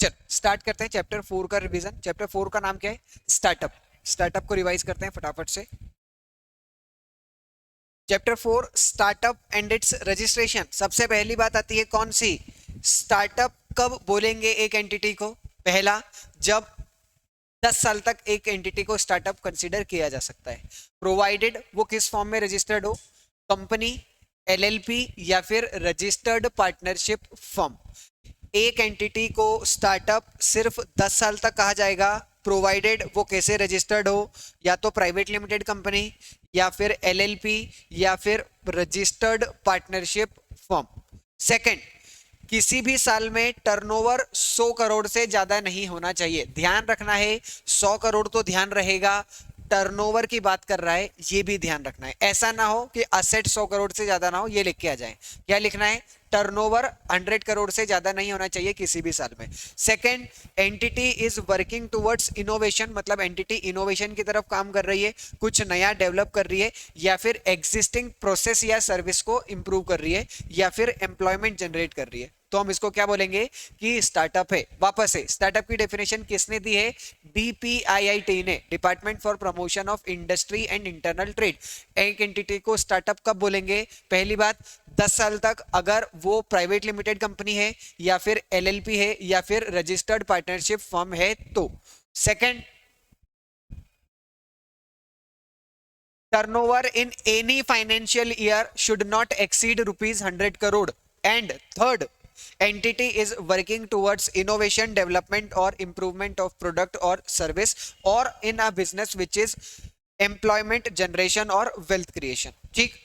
चल स्टार्ट करते हैं चैप्टर 4 का रिवीजन। चैप्टर 4 का नाम क्या है? स्टार्टअप। स्टार्टअप को रिवाइज करते हैं फटाफट से। Chapter 4 startup and it's registration. सबसे पहली बात आती है कौन सी? स्टार्टअप कब बोलेंगे एक एंटिटी को? पहला, जब 10 साल तक एक एंटिटी को स्टार्टअप कंसीडर किया जा सकता है, प्रोवाइडेड वो किस फॉर्म में रजिस्टर्ड हो, कंपनी, एलएलपी या फिर रजिस्टर्ड पार्टनरशिप फर्म। एक एंटिटी को स्टार्टअप सिर्फ 10 साल तक कहा जाएगा, प्रोवाइडेड वो कैसे रजिस्टर्ड हो, या तो प्राइवेट लिमिटेड कंपनी या फिर एलएलपी या फिर रजिस्टर्ड पार्टनरशिप फर्म। सेकंड, किसी भी साल में टर्नओवर 100 करोड़ से ज्यादा नहीं होना चाहिए। ध्यान रखना है, 100 करोड़ तो ध्यान रहेगा, टर्नओवर की बात कर रहा है ये भी ध्यान रखना है। ऐसा ना हो कि असेट 100 करोड़ से ज्यादा ना हो, ये लिख के आ जाए। क्या लिखना है? टर्नओवर 100 करोड़ से ज्यादा नहीं होना चाहिए किसी भी साल में। Second, entity is working towards innovation, मतलब एंटिटी इनोवेशन की तरफ काम कर रही है, कुछ नया डेवलप कर रही है, या फिर एग्जिस्टिंग प्रोसेस या सर्विस को इंप्रूव कर रही है, या फिर एम्प्लॉयमेंट जनरेट कर रही है, तो हम इसको क्या बोलेंगे कि स्टार्टअप है। वापस से स्टार्टअप की डेफिनेशन किसने दी है? डीपीआईआईटी ने, department for promotion of industry and internal trade. एक एंटिटी को स्टार्टअप कब बोलेंगे? पहली बात, 10 साल तक अगर वो प्राइवेट लिमिटेड कंपनी है या फिर एलएलपी है या फिर रजिस्टर्ड पार्टनरशिप फर्म है तो। Second, turnover in any financial year should not exceed ₹100 crore. And third, entity is working towards innovation, development or improvement of product or service or in a business which is employment generation or wealth creation। ठीक,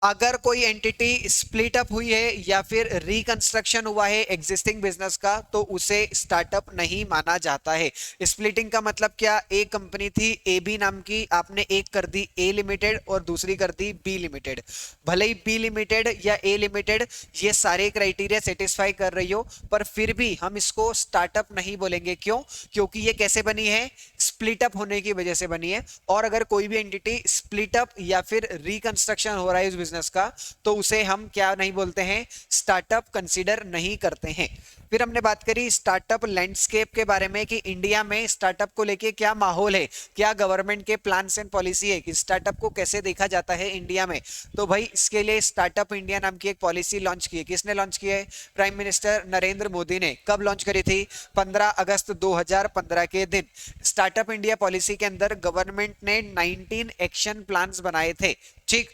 अगर कोई entity split up हुई है या फिर reconstruction हुआ है existing business का, तो उसे स्टार्टअप नहीं माना जाता है। स्प्लिटिंग का मतलब क्या? एक कंपनी थी ए बी नाम की, आपने एक कर दी ए लिमिटेड और दूसरी कर दी बी लिमिटेड। भले ही बी लिमिटेड या ए लिमिटेड ये सारे क्राइटेरिया सेटिस्फाई कर रही हो, पर फिर भी हम इसको स्टार्टअप नहीं बोलेंगे। क्यों? क्योंकि ये कैसे बनी है? स्प्लिट अप होने की वजह से बनी है। और अगर कोई भी एंटिटी स्प्लिट अप या फिर रिकंस्ट्रक्शन हो रहा है बिजनेस का, तो उसे हम क्या नहीं बोलते हैं? स्टार्टअप कंसीडर नहीं करते हैं। फिर हमने बात करी स्टार्टअप लैंडस्केप के बारे में कि इंडिया में स्टार्टअप को लेके क्या माहौल है, क्या गवर्नमेंट के प्लान्स एंड पॉलिसी है कि स्टार्टअप को कैसे देखा जाता है इंडिया में। तो भाई इसके लिए स्टार्टअप इंडिया नाम की एक पॉलिसी लॉन्च की है। किसने लॉन्च की है? प्राइम मिनिस्टर नरेंद्र मोदी ने। कब लॉन्च करी थी? 15 अगस्त 2015 के दिन। स्टार्टअप इंडिया पॉलिसी के अंदर गवर्नमेंट ने 19 एक्शन प्लान्स बनाए थे। ठीक,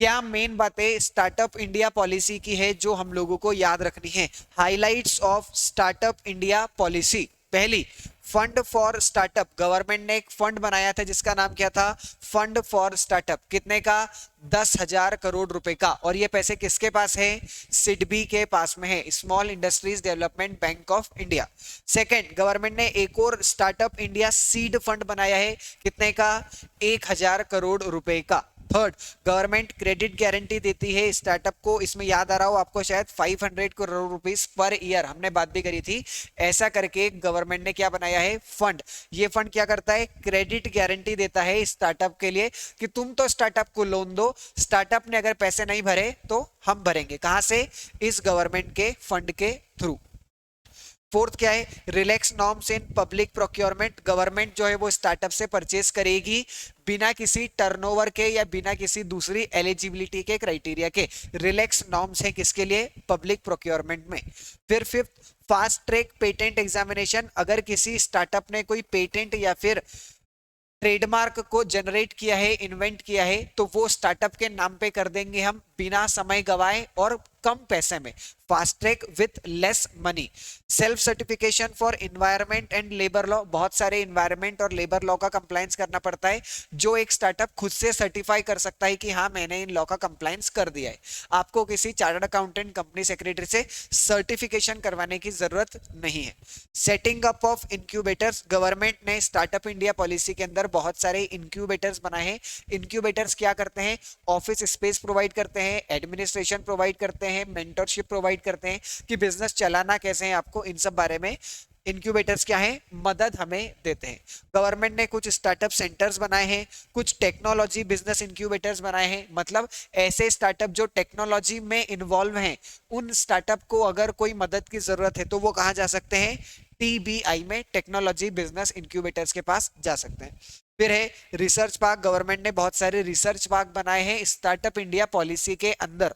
क्या मेन बातें स्टार्टअप इंडिया पॉलिसी की है जो हम लोगों को याद रखनी है? Highlights of startup India policy. पहली, फंड फॉर स्टार्टअप। गवर्नमेंट ने एक फंड बनाया था जिसका नाम क्या था? Fund for startup. कितने का? 10,000 करोड़ रुपए का। और ये पैसे किसके पास है? सिडबी के पास में है, small industries development bank of India. Second, government ने एक और स्टार्टअप इंडिया सीड फंड बनाया है। कितने का? 1,000 करोड़ रुपए का। थर्ड, गवर्नमेंट क्रेडिट गारंटी देती है स्टार्टअप को। इसमें याद आ रहा हो आपको शायद 500 करोड़ रुपीस पर ईयर, हमने बात भी करी थी। ऐसा करके गवर्नमेंट ने क्या बनाया है? फंड। ये फंड क्या करता है? क्रेडिट गारंटी देता है स्टार्टअप के लिए कि तुम तो स्टार्टअप को लोन दो, स्टार्टअप ने अगर पैसे नहीं भरे तो हम भरेंगे। कहां से? इस गवर्नमेंट के फंड के थ्रू। फोर्थ क्या है? Relax norms in public procurement. Government जो है वो स्टार्टअप से परचेस करेगी बिना किसी टर्नओवर के या बिना किसी दूसरी एलिजिबिलिटी के क्राइटेरिया के। रिलैक्स नॉर्म्स है किसके लिए? पब्लिक प्रोक्योरमेंट में। फिर fifth, fast track patent examination. अगर किसी स्टार्टअप ने कोई पेटेंट या फिर ट्रेडमार्क को जनरेट किया है, इन्वेंट किया है, तो वो स्टार्टअप के नाम पे कर देंगे हम बिना समय गवाए और कम पैसे में। Fast track with less money. Self certification for environment and labour law. बहुत सारे इन्वायरमेंट और लेबर लॉ का कंप्लायंस करना पड़ता है, जो एक स्टार्टअप खुद से सर्टिफाई कर सकता है कि हाँ मैंने इन लॉ का कंप्लायंस कर दिया है। आपको किसी चार्टर्ड अकाउंटेंट, कंपनी सेक्रेटरी से सर्टिफिकेशन करवाने की जरूरत नहीं है। Setting up of incubators. Government ने स्टार्टअप इंडिया पॉलिसी के अंदर बहुत सारे इंक्यूबेटर्स बनाए हैं। इंक्यूबेटर्स क्या करते हैं? ऑफिस स्पेस प्रोवाइड करते हैं, एडमिनिस्ट्रेशन प्रोवाइड करते हैं, मेंटरशिप प्रोवाइड करते हैं कि बिजनेस चलाना कैसे है आपको, इन सब बारे में इंक्यूबेटर्स क्या है, मदद हमें देते हैं। गवर्नमेंट ने कुछ स्टार्टअप सेंटर्स बनाए हैं, कुछ टेक्नोलॉजी बिजनेस इंक्यूबेटर्स बनाए हैं, मतलब ऐसे स्टार्टअप जो टेक्नोलॉजी में इन्वॉल्व हैं, उन स्टार्टअप को अगर कोई मदद की जरूरत है तो वो कहाँ जा सकते हैं, टीबीआई में, टेक्नोलॉजी बिजनेस इंक्यूबेटर्स के पास जा सकते हैं। फिर है रिसर्च पार्क, गवर्नमेंट ने बहुत सारे रिसर्च पार्क बनाए हैं स्टार्टअप इंडिया पॉलिसी के अंदर।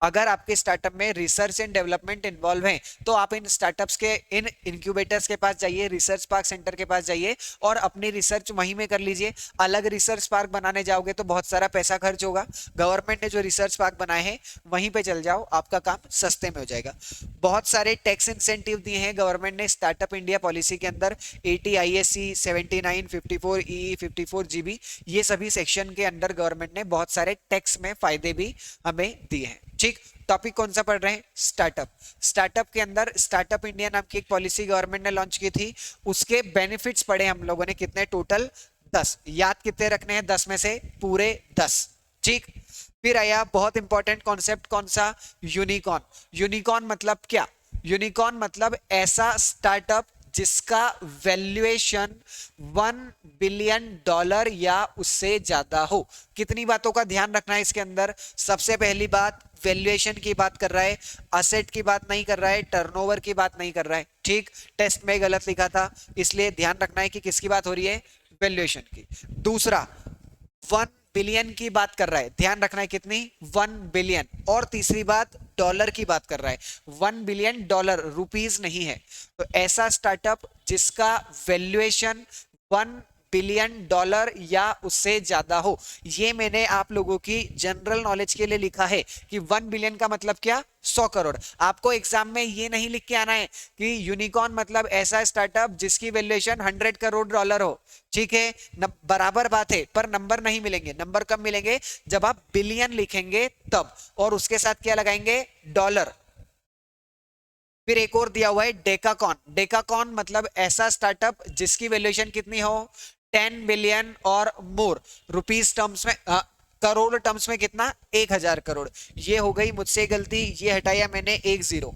अगर आपके स्टार्टअप में रिसर्च एंड डेवलपमेंट इन्वॉल्व है तो आप इन स्टार्टअप्स के, इन इंक्यूबेटर्स के पास जाइए, रिसर्च पार्क सेंटर के पास जाइए और अपनी रिसर्च वहीं में कर लीजिए। अलग रिसर्च पार्क बनाने जाओगे तो बहुत सारा पैसा खर्च होगा। गवर्नमेंट ने जो रिसर्च पार्क बनाए हैं वहीं पे चल जाओ, आपका काम सस्ते में हो जाएगा। बहुत सारे टैक्स इंसेंटिव दिए हैं गवर्नमेंट ने स्टार्टअप इंडिया पॉलिसी के अंदर, 80 ISC 79 54 EE 54 GB, ये सभी सेक्शन के अंदर गवर्नमेंट ने बहुत सारे टैक्स में फायदे भी हमें दिए हैं। ठीक, टॉपिक कौन सा पढ़ रहे हैं, स्टार्टअप। स्टार्टअप के अंदर स्टार्टअप इंडिया नाम की एक पॉलिसी गवर्नमेंट ने लॉन्च की थी, उसके बेनिफिट्स पढ़े हम लोगों ने, कितने टोटल 10। याद कितने रखने हैं, 10 में से पूरे 10। ठीक, फिर आया बहुत इंपॉर्टेंट कॉन्सेप्ट, कौन सा, यूनिकॉर्न। यूनिकॉर्न मतलब क्या, यूनिकॉर्न मतलब ऐसा स्टार्टअप जिसका वैल्यूएशन $1 बिलियन या उससे ज्यादा हो। कितनी बातों का ध्यान रखना है इसके अंदर, सबसे पहली बात वैल्यूएशन की बात कर रहा है, असेट की बात नहीं कर रहा है, टर्नओवर की बात नहीं कर रहा है। ठीक, टेस्ट में गलत लिखा था, इसलिए ध्यान रखना है कि किसकी बात हो रही है, वैल्यूएशन की। दूसरा 1 बिलियन की बात कर रहा है, ध्यान रखना है कितनी, 1 बिलियन। और तीसरी बात डॉलर की बात कर रहा है, $1 बिलियन, रुपीज नहीं है। तो ऐसा स्टार्टअप जिसका वैल्यूएशन $1 बिलियन या उससे ज्यादा हो। ये मैंने आप लोगों की जनरल नॉलेज के लिए लिखा है कि 1 बिलियन का मतलब क्या, 100 करोड़। आपको एग्जाम में ये नहीं लिख के आना है कि यूनिकॉर्न मतलब ऐसा स्टार्टअप जिसकी वैल्यूएशन $100 करोड़ हो। ठीक है, बराबर बात है, पर नंबर नहीं मिलेंगे। नंबर कब मिलेंगे, जब आप बिलियन लिखेंगे तब, और उसके साथ क्या लगाएंगे, डॉलर। फिर एक और दिया हुआ है डेकाकॉन। डेकाकॉन मतलब ऐसा स्टार्टअप जिसकी वैल्यूएशन कितनी हो, 10 बिलियन और मोर, रुपीज टर्म्स में, करोड़ टर्म्स में कितना, 1000 करोड़। ये हो गई मुझसे गलती, ये हटाया मैंने एक जीरो,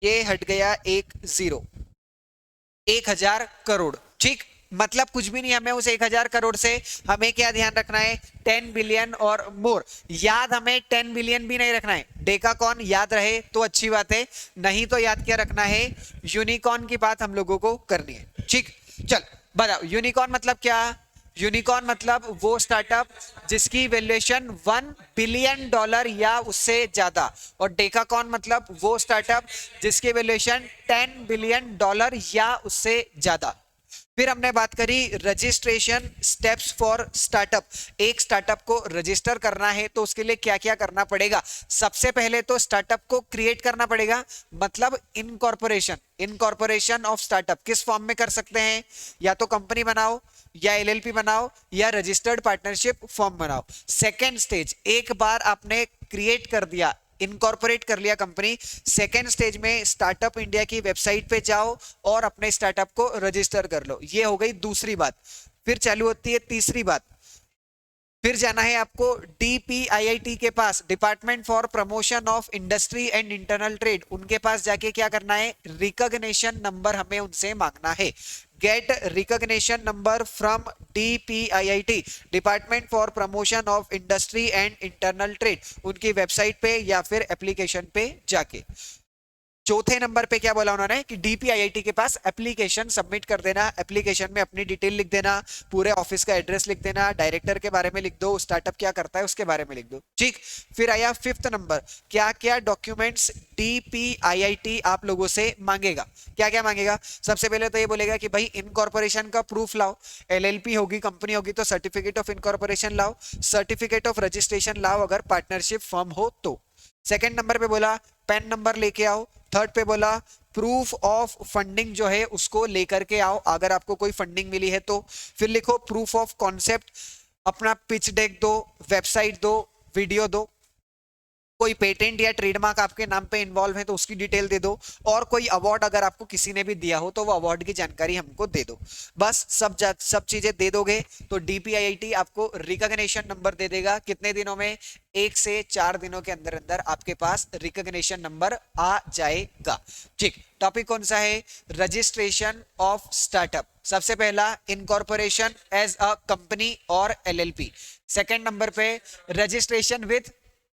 ये हट गया एक जीरो, 1000 करोड़। ठीक, मतलब कुछ भी नहीं, हमें उस 1000 करोड़ से हमें क्या ध्यान रखना है, 10 बिलियन और मोर। याद हमें 10 बिलियन भी नहीं रखना है, डेकाकॉन याद रहे तो अच्छी बात है, नहीं तो याद क्या रखना है, यूनिकॉर्न की बात हम लोगों को करनी है। ठीक, चल बताओ यूनिकॉर्न मतलब क्या। यूनिकॉर्न मतलब वो स्टार्टअप जिसकी वैल्यूएशन $1 बिलियन या उससे ज्यादा, और डेकाकॉन मतलब वो स्टार्टअप जिसकी वैल्यूएशन $10 बिलियन या उससे ज्यादा। फिर हमने बात करी रजिस्ट्रेशन स्टेप्स फॉर स्टार्टअप। एक स्टार्टअप को रजिस्टर करना है तो उसके लिए क्या क्या करना पड़ेगा। सबसे पहले तो स्टार्टअप को क्रिएट करना पड़ेगा, मतलब इनकॉर्पोरेशन। इनकॉर्पोरेशन ऑफ स्टार्टअप किस फॉर्म में कर सकते हैं, या तो कंपनी बनाओ, या LLP बनाओ, या रजिस्टर्ड पार्टनरशिप फॉर्म बनाओ। सेकेंड स्टेज, एक बार आपने क्रिएट कर दिया, इनकॉर्पोरेट कर लिया कंपनी, सेकेंड स्टेज में स्टार्टअप इंडिया की वेबसाइट पे जाओ और अपने स्टार्टअप को रजिस्टर कर लो। ये हो गई दूसरी बात। फिर चालू होती है तीसरी बात, फिर जाना है आपको DPIIT के पास, department for promotion of industry and internal trade, उनके पास जाके क्या करना है, रिकॉग्निशन नंबर हमें उनसे मांगना है। Get recognition number from DPIIT, department for promotion of industry and internal trade, उनकी वेबसाइट पे या फिर एप्लीकेशन पे जाके। चौथे नंबर पे क्या बोला उन्होंने कि DPIIT के पास एप्लीकेशन सबमिट कर देना। एप्लीकेशन में अपनी डिटेल लिख देना, पूरे ऑफिस का एड्रेस लिख देना, डायरेक्टर के बारे में लिख दो, स्टार्टअप क्या करता है उसके बारे में लिख दो। ठीक, फिर आया फिफ्थ नंबर, क्या क्या डॉक्यूमेंट्स DPIIT आप लोगों से मांगेगा। क्या क्या मांगेगा, सबसे पहले तो ये बोलेगा कि भाई इनकॉर्पोरेशन का प्रूफ लाओ, LLP होगी, कंपनी होगी तो सर्टिफिकेट ऑफ इनकॉर्पोरेशन लाओ, सर्टिफिकेट ऑफ रजिस्ट्रेशन लाओ अगर पार्टनरशिप फर्म हो तो। सेकंड नंबर पे बोला पैन नंबर लेके आओ। थर्ड पे बोला प्रूफ ऑफ फंडिंग जो है उसको लेकर के आओ, अगर आपको कोई फंडिंग मिली है तो। फिर लिखो प्रूफ ऑफ कॉन्सेप्ट, अपना पिच डेक दो, वेबसाइट दो, वीडियो दो। कोई पेटेंट या ट्रेडमार्क आपके नाम पे इन्वॉल्व है तो उसकी डिटेल दे दो, और कोई अवार्ड अगर आपको किसी ने भी दिया हो तो वो अवार्ड की जानकारी हमको दे दो। बस सब चीजें दे दोगे तो डीपीआईआईटी आपको रिकॉग्निशन नंबर दे देगा। कितने दिनों में? 1 से 4 दिनों के अंदर अंदर आपके पास रिकॉग्निशन नंबर आ जाएगा। ठीक, टॉपिक कौन सा है? Registration of startup. सबसे पहला इनकॉर्पोरेशन एज अ कंपनी और एलएलपी। सेकंड नंबर पे registration with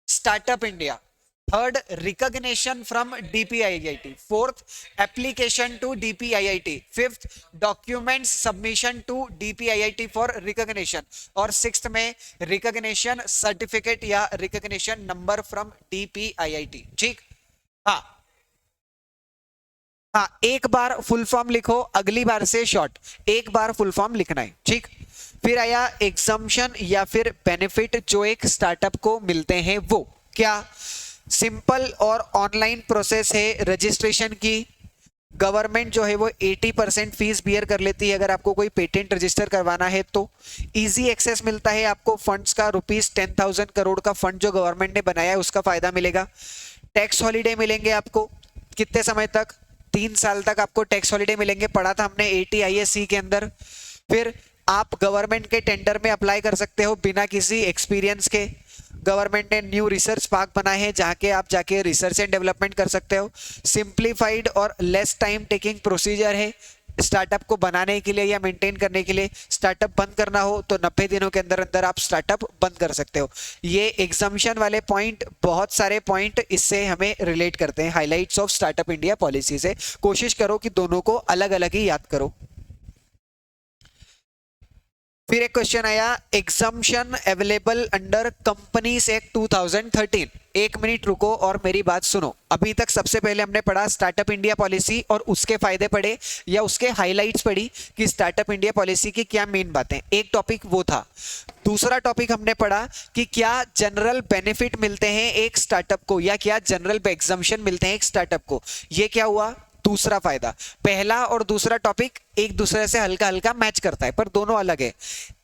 startup India. Third, recognition from DPIIT. Fourth, application to DPIIT. Fifth, documents submission to DPIIT for recognition. और सिक्स्थ में recognition certificate या recognition number from DPIIT. ठीक, हाँ हाँ, एक बार full form लिखो, अगली बार से शॉर्ट। एक बार फुल फॉर्म लिखना है। ठीक, फिर आया एग्जम्पशन या फिर बेनिफिट जो एक स्टार्टअप को मिलते हैं। वो क्या? सिंपल और ऑनलाइन प्रोसेस है रजिस्ट्रेशन की। गवर्नमेंट जो है वो 80% फीस बियर कर लेती है अगर आपको कोई पेटेंट रजिस्टर करवाना है तो। इजी एक्सेस मिलता है आपको फंड्स का, ₹10,000 करोड़ का फंड जो गवर्नमेंट ने बनाया है उसका फायदा मिलेगा। टैक्स हॉलीडे मिलेंगे आपको। कितने समय तक? 3 साल तक आपको टैक्स हॉलीडे मिलेंगे, पढ़ा था हमने ATISC के अंदर। फिर आप गवर्नमेंट के टेंडर में अप्लाई कर सकते हो बिना किसी एक्सपीरियंस के। गवर्नमेंट ने न्यू रिसर्च पार्क बनाए हैं जहाँ के आप जाके रिसर्च एंड डेवलपमेंट कर सकते हो। सिंप्लीफाइड और लेस टाइम टेकिंग प्रोसीजर है स्टार्टअप को बनाने के लिए या मेंटेन करने के लिए। स्टार्टअप बंद करना हो तो 90 दिनों के अंदर अंदर आप स्टार्टअप बंद कर सकते हो। ये एग्जामिशन वाले पॉइंट, बहुत सारे पॉइंट इससे हमें रिलेट करते हैं। Highlights of startup India policy से कोशिश करो कि दोनों को अलग अलग ही याद करो। फिर एक क्वेश्चन आया, exemption available under companies act 2013। 1 minute रुको और मेरी बात सुनो। अभी तक सबसे पहले हमने पढ़ा स्टार्टअप इंडिया पॉलिसी और उसके फायदे पढ़े या उसके हाइलाइट्स पढ़ी कि स्टार्टअप इंडिया पॉलिसी की क्या मेन बातें। एक टॉपिक वो था। दूसरा टॉपिक हमने पढ़ा कि क्या जनरल बेनिफिट मिलते हैं एक स्टार्टअप को या क्या जनरल एग्जम्पशन मिलते हैं एक स्टार्टअप को। ये क्या हुआ? दूसरा फायदा। पहला और दूसरा टॉपिक एक दूसरे से हल्का हल्का मैच करता है पर दोनों अलग है।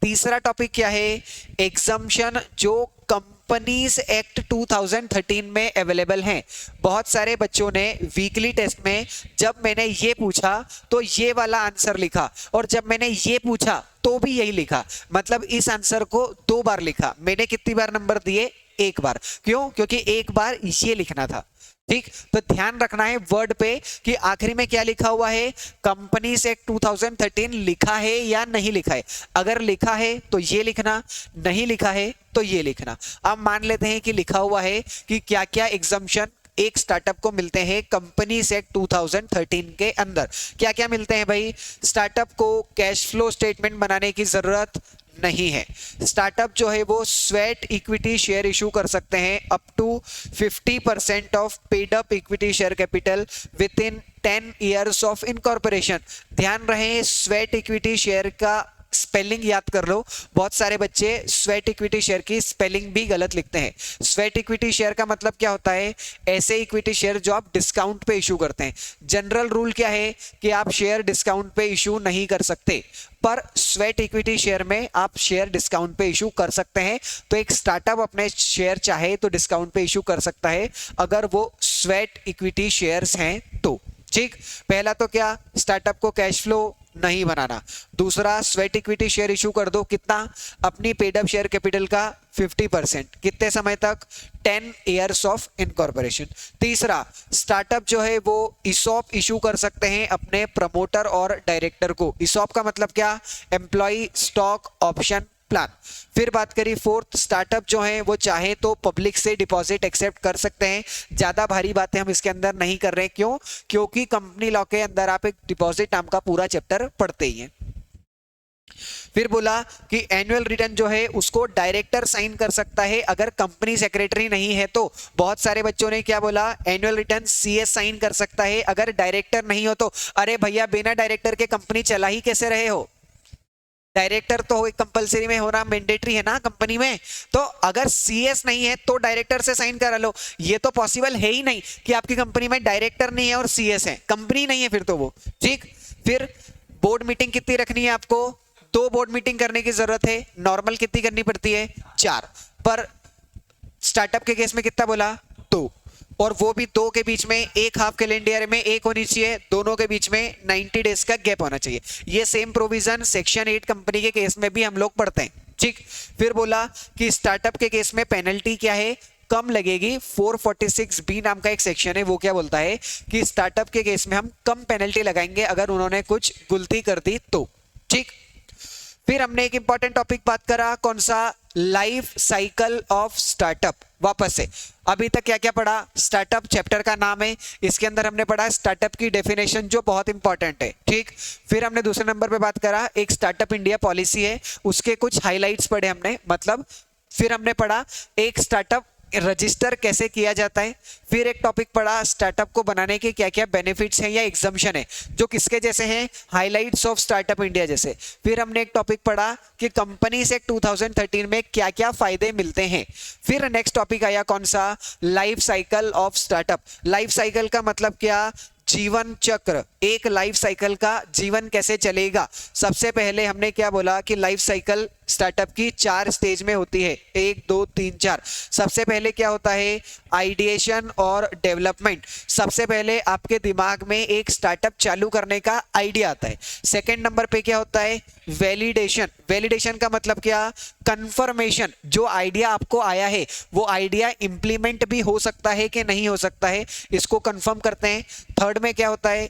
तीसरा टॉपिक क्या है? एग्जम्पशन जो कंपनीज एक्ट 2013 में अवेलेबल हैं। बहुत सारे बच्चों ने वीकली टेस्ट में जब मैंने ये पूछा तो ये वाला आंसर लिखा और जब मैंने ये पूछा तो भी यही लिखा। मतलब इस आंसर को 2 बार लिखा। मैंने कितनी बार नंबर दिए? 1 बार। क्यों? क्योंकि 1 बार ये लिखना था। ठीक, तो ध्यान रखना है वर्ड पे कि आखिरी में क्या लिखा हुआ है। कंपनीज एक्ट 2013 लिखा है या नहीं लिखा है। अगर लिखा है तो ये लिखना, नहीं लिखा है तो ये लिखना। अब मान लेते हैं कि लिखा हुआ है कि क्या क्या एग्जम्पशन एक स्टार्टअप को मिलते हैं कंपनीज एक्ट 2013 के अंदर। क्या क्या मिलते हैं भाई? स्टार्टअप को कैश फ्लो स्टेटमेंट बनाने की जरूरत नहीं है। स्टार्टअप जो है वो स्वेट इक्विटी शेयर इशू कर सकते हैं up to 50% of paid up equity share capital within 10 years of incorporation. ध्यान रहे स्वेट इक्विटी शेयर का स्पेलिंग याद कर लो। बहुत सारे बच्चे स्वेट इक्विटी शेयर की स्पेलिंग भी गलत लिखते हैं। स्वेट इक्विटी शेयर का मतलब क्या होता है? ऐसे इक्विटी शेयर जो आप डिस्काउंट पे इशू करते हैं। जनरल रूल क्या है कि आप शेयर डिस्काउंट पे इशू नहीं कर सकते, पर स्वेट इक्विटी शेयर में आप शेयर डिस्काउंट पे इशू कर सकते हैं। तो एक स्टार्टअप अपने शेयर चाहे तो डिस्काउंट पे इशू कर सकता है अगर वो स्वेट इक्विटी शेयर्स हैं तो। ठीक, पहला तो क्या? स्टार्टअप को कैश फ्लो नहीं बनाना। दूसरा, स्वेट इक्विटी शेयर इशू कर दो। कितना? अपनी पेड अप शेयर कैपिटल का 50%। कितने समय तक? 10 years ऑफ इनकॉर्पोरेशन। तीसरा, स्टार्टअप जो है वो इसॉप इशू कर सकते हैं अपने प्रमोटर और डायरेक्टर को। इसॉप का मतलब क्या? Employee stock option plan. फिर बात करी फोर्थ, स्टार्टअप जो है वो चाहे तो पब्लिक से डिपॉजिट एक्सेप्ट कर सकते हैं। ज्यादा भारी बातें हम इसके अंदर नहीं कर रहे हैं। क्यों? क्योंकि कंपनी लॉ के अंदर आप एक डिपॉजिट नाम का पूरा चैप्टर पढ़ते ही हैं। फिर बोला कि एनुअल रिटर्न जो है उसको डायरेक्टर साइन कर सकता है अगर कंपनी सेक्रेटरी नहीं है तो। बहुत सारे बच्चों ने क्या बोला? एनुअल रिटर्न CS साइन कर सकता है अगर डायरेक्टर नहीं हो तो। अरे भैया, बिना डायरेक्टर के कंपनी चला ही कैसे रहे हो? डायरेक्टर तो कंपलसरी में होना मैंडेटरी है ना कंपनी में। तो अगर CS नहीं है तो डायरेक्टर से साइन करा लो। ये तो पॉसिबल है ही नहीं कि आपकी कंपनी में डायरेक्टर नहीं है और CS है, कंपनी नहीं है फिर तो वो। ठीक, फिर बोर्ड मीटिंग कितनी रखनी है आपको? 2 बोर्ड मीटिंग करने की जरूरत है। नॉर्मल कितनी करनी पड़ती है? 4। पर स्टार्टअप के केस में कितना बोला? 2, और वो भी 2 के बीच में एक हाफ कैलेंडर ईयर में एक होनी चाहिए, दोनों के बीच में 90 डेज का गैप होना चाहिए। ये सेम प्रोविजन सेक्शन 8 कंपनी के केस में भी हम लोग पढ़ते हैं। ठीक, फिर बोला कि स्टार्टअप के केस में पेनल्टी क्या है, कम लगेगी। 446B नाम का एक सेक्शन है, वो क्या बोलता है कि स्टार्टअप के केस में हम कम पेनल्टी लगाएंगे अगर उन्होंने कुछ गलती कर दी तो। ठीक, फिर हमने एक इंपॉर्टेंट टॉपिक बात करा, कौन सा, लाइफ साइकिल ऑफ स्टार्टअप। वापस से अभी तक क्या क्या पढ़ा, स्टार्टअप चैप्टर का नाम है, इसके अंदर हमने पढ़ा स्टार्टअप की डेफिनेशन जो बहुत इंपॉर्टेंट है। ठीक, फिर हमने दूसरे नंबर पे बात करा एक स्टार्टअप इंडिया पॉलिसी है, उसके कुछ हाइलाइट्स पढ़े हमने, मतलब फिर हमने पढ़ा एक स्टार्टअप रजिस्टर कैसे किया जाता है। फिर एक टॉपिक पढ़ा स्टार्टअप को बनाने के क्या क्या बेनिफिट्स हैं या एग्जम्पशन है, जो किसके जैसे हैं, हाइलाइट्स ऑफ स्टार्टअप इंडिया जैसे। फिर हमने एक टॉपिक पढ़ा कि कंपनी से 2013 में क्या क्या फायदे मिलते हैं। फिर नेक्स्ट टॉपिक आया कौन सा, life cycle of startup. Life cycle का मतलब क्या, जीवन चक्र, एक लाइफ साइकिल का जीवन कैसे चलेगा। सबसे पहले हमने क्या बोला कि लाइफ साइकिल स्टार्टअप की 4 स्टेज में होती है, 1 2 3 4। सबसे पहले क्या होता है, आइडिएशन और डेवलपमेंट। सबसे पहले आपके दिमाग में एक स्टार्टअप चालू करने का आइडिया आता है। सेकंड नंबर पे क्या होता है, वैलिडेशन। वैलिडेशन का मतलब क्या, कंफर्मेशन, जो आइडिया आपको आया है वो आइडिया इंप्लीमेंट भी हो सकता है कि नहीं हो सकता है, इसको कंफर्म करते हैं। थर्ड में क्या होता है,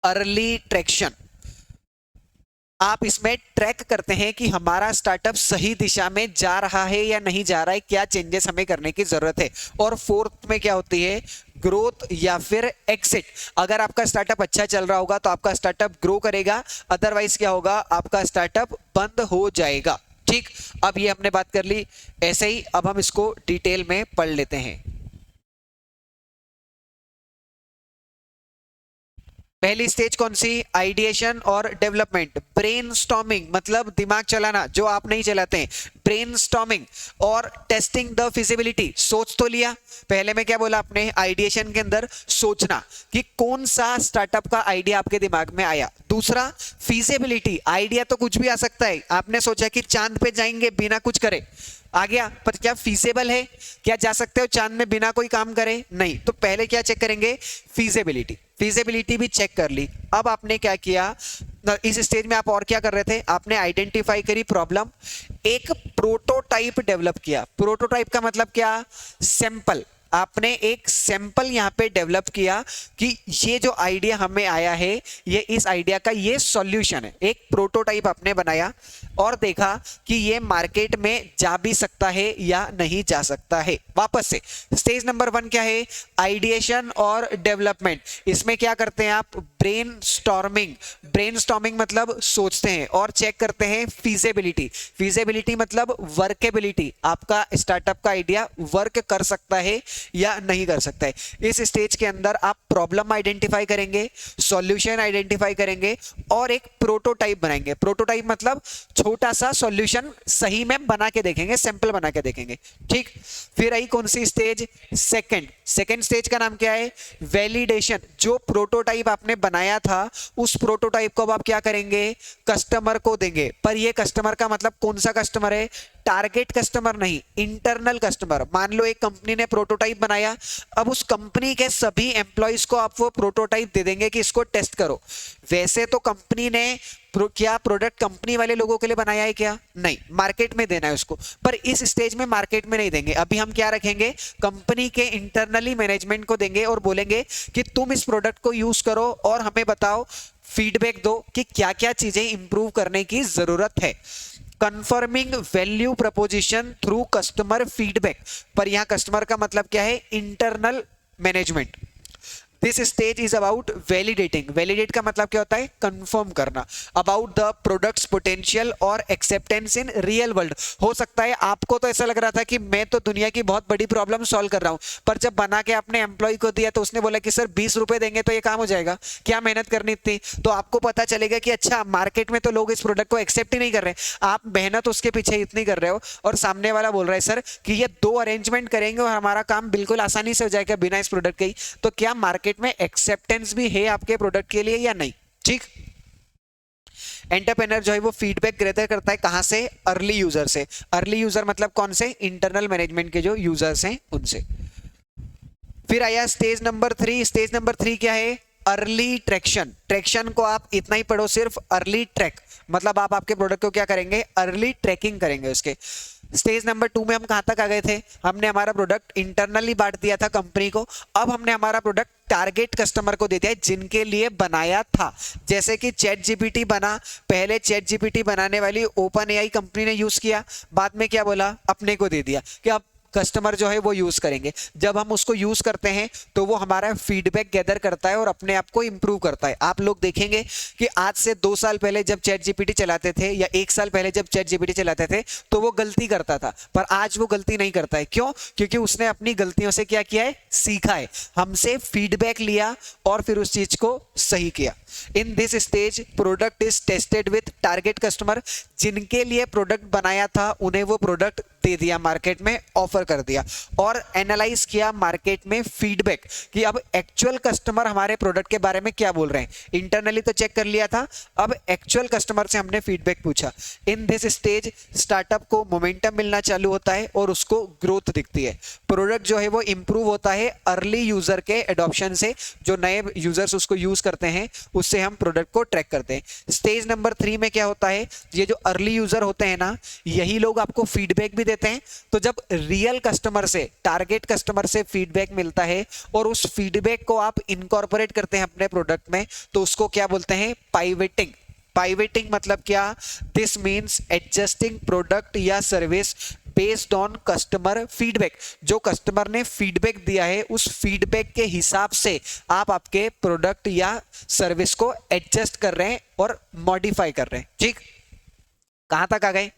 अर्ली ट्रैक्शन। आप इसमें ट्रैक करते हैं कि हमारा स्टार्टअप सही दिशा में जा रहा है या नहीं जा रहा है, क्या चेंजेस हमें करने की जरूरत है। और फोर्थ में क्या होती है, ग्रोथ या फिर एग्जिट। अगर आपका स्टार्टअप अच्छा चल रहा होगा तो आपका स्टार्टअप ग्रो करेगा, अदरवाइज क्या होगा, आपका स्टार्टअप बंद हो जाएगा। ठीक, अब ये हमने बात कर ली, ऐसे ही अब हम इसको डिटेल में पढ़ लेते हैं। पहली स्टेज कौन सी, आइडिएशन और डेवलपमेंट। ब्रेनस्टॉर्मिंग मतलब दिमाग चलाना, जो आप नहीं चलाते हैं, ब्रेनस्टॉर्मिंग। और टेस्टिंग द फिजिबिलिटी, सोच तो लिया, पहले में क्या बोला आपने, आइडिएशन के अंदर सोचना कि कौन सा स्टार्टअप का आइडिया आपके दिमाग में आया। दूसरा फिजिबिलिटी, आइडिया तो कुछ भी आ सकता है, आपने सोचा कि चांद पे जाएंगे बिना कुछ करे, आ गया, पर क्या फीजेबल है, क्या जा सकते हो चांद में बिना कोई काम करे, नहीं। तो पहले क्या चेक करेंगे, फीजेबिलिटी। फीजेबिलिटी भी चेक कर ली। अब आपने क्या किया, इस स्टेज में आप और क्या कर रहे थे, आपने आइडेंटिफाई करी प्रॉब्लम, एक प्रोटोटाइप डेवलप किया। प्रोटोटाइप का मतलब क्या, सैंपल। आपने एक सैंपल यहां पे डेवलप किया कि ये जो आइडिया हमें आया है, ये इस आइडिया का ये सॉल्यूशन है। एक प्रोटोटाइप आपने बनाया और देखा कि ये मार्केट में जा भी सकता है या नहीं जा सकता है। वापस से स्टेज नंबर 1 क्या है, आइडिएशन और डेवलपमेंट। इसमें क्या करते हैं आप, ब्रेन स्टॉर्मिंग। ब्रेन स्टॉर्मिंग मतलब सोचते हैं और चेक करते हैं फीजेबिलिटी। फीजेबिलिटी मतलब वर्केबिलिटी, आपका स्टार्टअप का आइडिया वर्क कर सकता है या नहीं कर सकता है। इस स्टेज के अंदर आप प्रॉब्लम आइडेंटिफाई करेंगे, सॉल्यूशन आइडेंटिफाई करेंगे और एक प्रोटोटाइप बनाएंगे। प्रोटोटाइप मतलब छोटा सा सॉल्यूशन सही में बना के देखेंगे, सैंपल बना के देखेंगे। ठीक, फिर आई कौन सी स्टेज, सेकंड स्टेज का नाम क्या है, वैलिडेशन। जो प्रोटोटाइप आपने बनाया था उस प्रोटोटाइप को अब आप क्या करेंगे, कस्टमर को देंगे। पर ये कस्टमर का मतलब कौन सा कस्टमर है, टारगेट कस्टमर नहीं, इंटरनल कस्टमर। मान लो एक कंपनी ने प्रोटोटाइप बनाया, अब उस कंपनी के सभी एम्प्लॉइज को आप वो प्रोटोटाइप दे देंगे कि इसको टेस्ट करो। वैसे तो कंपनी ने क्या प्रोडक्ट कंपनी वाले लोगों के लिए बनाया है क्या, नहीं, मार्केट में देना है उसको। पर इस स्टेज में मार्केट में नहीं देंगे, अभी हम क्या रखेंगे, कंपनी के इंटरनली मैनेजमेंट को देंगे और बोलेंगे कि तुम इस प्रोडक्ट को यूज करो और हमें बताओ, फीडबैक दो कि क्या क्या चीजें इंप्रूव करने की जरूरत है। Confirming value proposition through customer feedback. पर यहां कस्टमर का मतलब क्या है, internal management. This stage is about validating. Validate का मतलब क्या होता है, कंफर्म करना अबाउट द प्रोडक्ट्स पोटेंशियल और एक्सेप्टेंस इन रियल वर्ल्ड। हो सकता है आपको तो ऐसा लग रहा था कि मैं तो दुनिया की बहुत बड़ी प्रॉब्लम सॉल्व कर रहा हूं, पर जब बना के आपने एम्प्लॉय को दिया तो उसने बोला कि सर 20 रुपए देंगे तो ये काम हो जाएगा, क्या मेहनत करनी थी। तो आपको पता चलेगा कि अच्छा मार्केट में तो लोग इस प्रोडक्ट को एक्सेप्ट ही नहीं कर रहे, आप मेहनत उसके पीछे इतनी कर रहे हो और सामने वाला बोल रहा है सर कि ये 2 अरेंजमेंट करेंगे और हमारा काम बिल्कुल आसानी से हो जाएगा बिना इस प्रोडक्ट के ही। तो क्या मार्केट में एक्सेप्टेंस भी है आपके प्रोडक्ट के लिए या नहीं। ठीक, एंटरप्रेन्योर जो है वो फीडबैक गैदर करता है कहां से, अर्ली यूजर से। अर्ली यूजर मतलब कौन से, इंटरनल मैनेजमेंट के जो यूजर्स हैं उनसे। फिर आया स्टेज नंबर 3। स्टेज नंबर 3 क्या है? Early traction. ट्रैक्शन को आप इतना ही पढ़ो सिर्फ, अर्ली ट्रैक मतलब आप आपके प्रोडक्ट को क्या करेंगे? अर्ली ट्रैकिंग करेंगे उसके। स्टेज नंबर 2 में हम कहां तक आ गए थे? हमने हमारा प्रोडक्ट इंटरनली बांट दिया था कंपनी को। अब हमने हमारा प्रोडक्ट टारगेट कस्टमर को दे दिया है जिनके लिए बनाया था। जैसे कि चैट जीपीटी बना, पहले चैट जीपीटी बनाने वाली ओपन एआई कंपनी ने यूज किया, बाद में क्या बोला? अपने को दे दिया कि अब कस्टमर जो है वो यूज करेंगे। जब हम उसको यूज करते हैं तो वो हमारा फीडबैक गैदर करता है और अपने आप को इंप्रूव करता है। आप लोग देखेंगे कि आज से 2 साल पहले जब चैट जीपीटी चलाते थे या 1 साल पहले जब चैट जीपीटी चलाते थे तो वो गलती करता था, पर आज वो गलती नहीं करता है। क्यों? क्योंकि उसने अपनी गलतियों से क्या किया है? सीखा है, हमसे फीडबैक लिया और फिर उस चीज को सही किया। In this stage product is tested with target customer. जिनके लिए प्रोडक्ट बनाया था उन्हें वो प्रोडक्ट दे दिया, मार्केट में ऑफर कर दिया और एनालाइज किया मार्केट में फीडबैक कि अब एक्चुअल कस्टमर हमारे प्रोडक्ट के बारे में क्या बोल रहे हैं। इंटरनली तो चेक कर लिया था, अब एक्चुअल कस्टमर से हमने फीडबैक पूछा। इन दिस स्टेज स्टार्टअप को मोमेंटम मिलना चालू होता है और उसको ग्रोथ दिखती है। प्रोडक्ट जो है वो इंप्रूव होता है अर्ली यूजर के एडॉप्शन से। जो नए यूजर्स उसको यूज करते हैं उससे हम प्रोडक्ट को ट्रैक करते हैं। स्टेज नंबर 3 में क्या होता है? ये जो अर्ली यूजर होते हैं ना, यही लोग आपको फीडबैक भी देते हैं। तो जब रियल कस्टमर से, टारगेट कस्टमर से फीडबैक मिलता है और उस फीडबैक को आप इनकॉर्पोरेट करते हैं अपने प्रोडक्ट में, तो उसको क्या बोलते हैं? पाइवेटिंग। पाइवेटिंग मतलब क्या? दिस मीन्स एडजस्टिंग प्रोडक्ट या service based on customer feedback. जो कस्टमर ने फीडबैक दिया है उस फीडबैक के हिसाब से आप आपके प्रोडक्ट या सर्विस को एडजस्ट कर रहे हैं और मॉडिफाई कर रहे हैं। ठीक, कहां तक आ गए?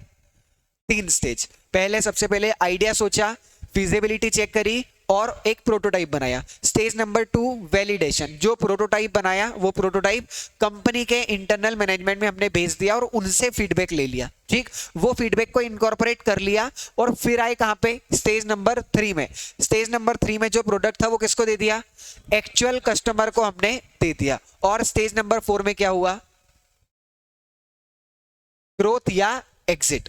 3 स्टेज। पहले सबसे पहले आइडिया सोचा, फिजिबिलिटी चेक करी और एक प्रोटोटाइप बनाया। Stage number 2 validation. जो प्रोटोटाइप बनाया वो प्रोटोटाइप कंपनी के इंटरनल मैनेजमेंट में हमने भेज दिया और उनसे फीडबैक ले लिया। ठीक, वो फीडबैक को इनकॉर्पोरेट कर लिया और फिर आए कहां पे? स्टेज नंबर 3 में। स्टेज नंबर 3 में जो प्रोडक्ट था वो किसको दे दिया? एक्चुअल कस्टमर को हमने दे दिया। और स्टेज नंबर 4 में क्या हुआ? ग्रोथ या एग्जिट।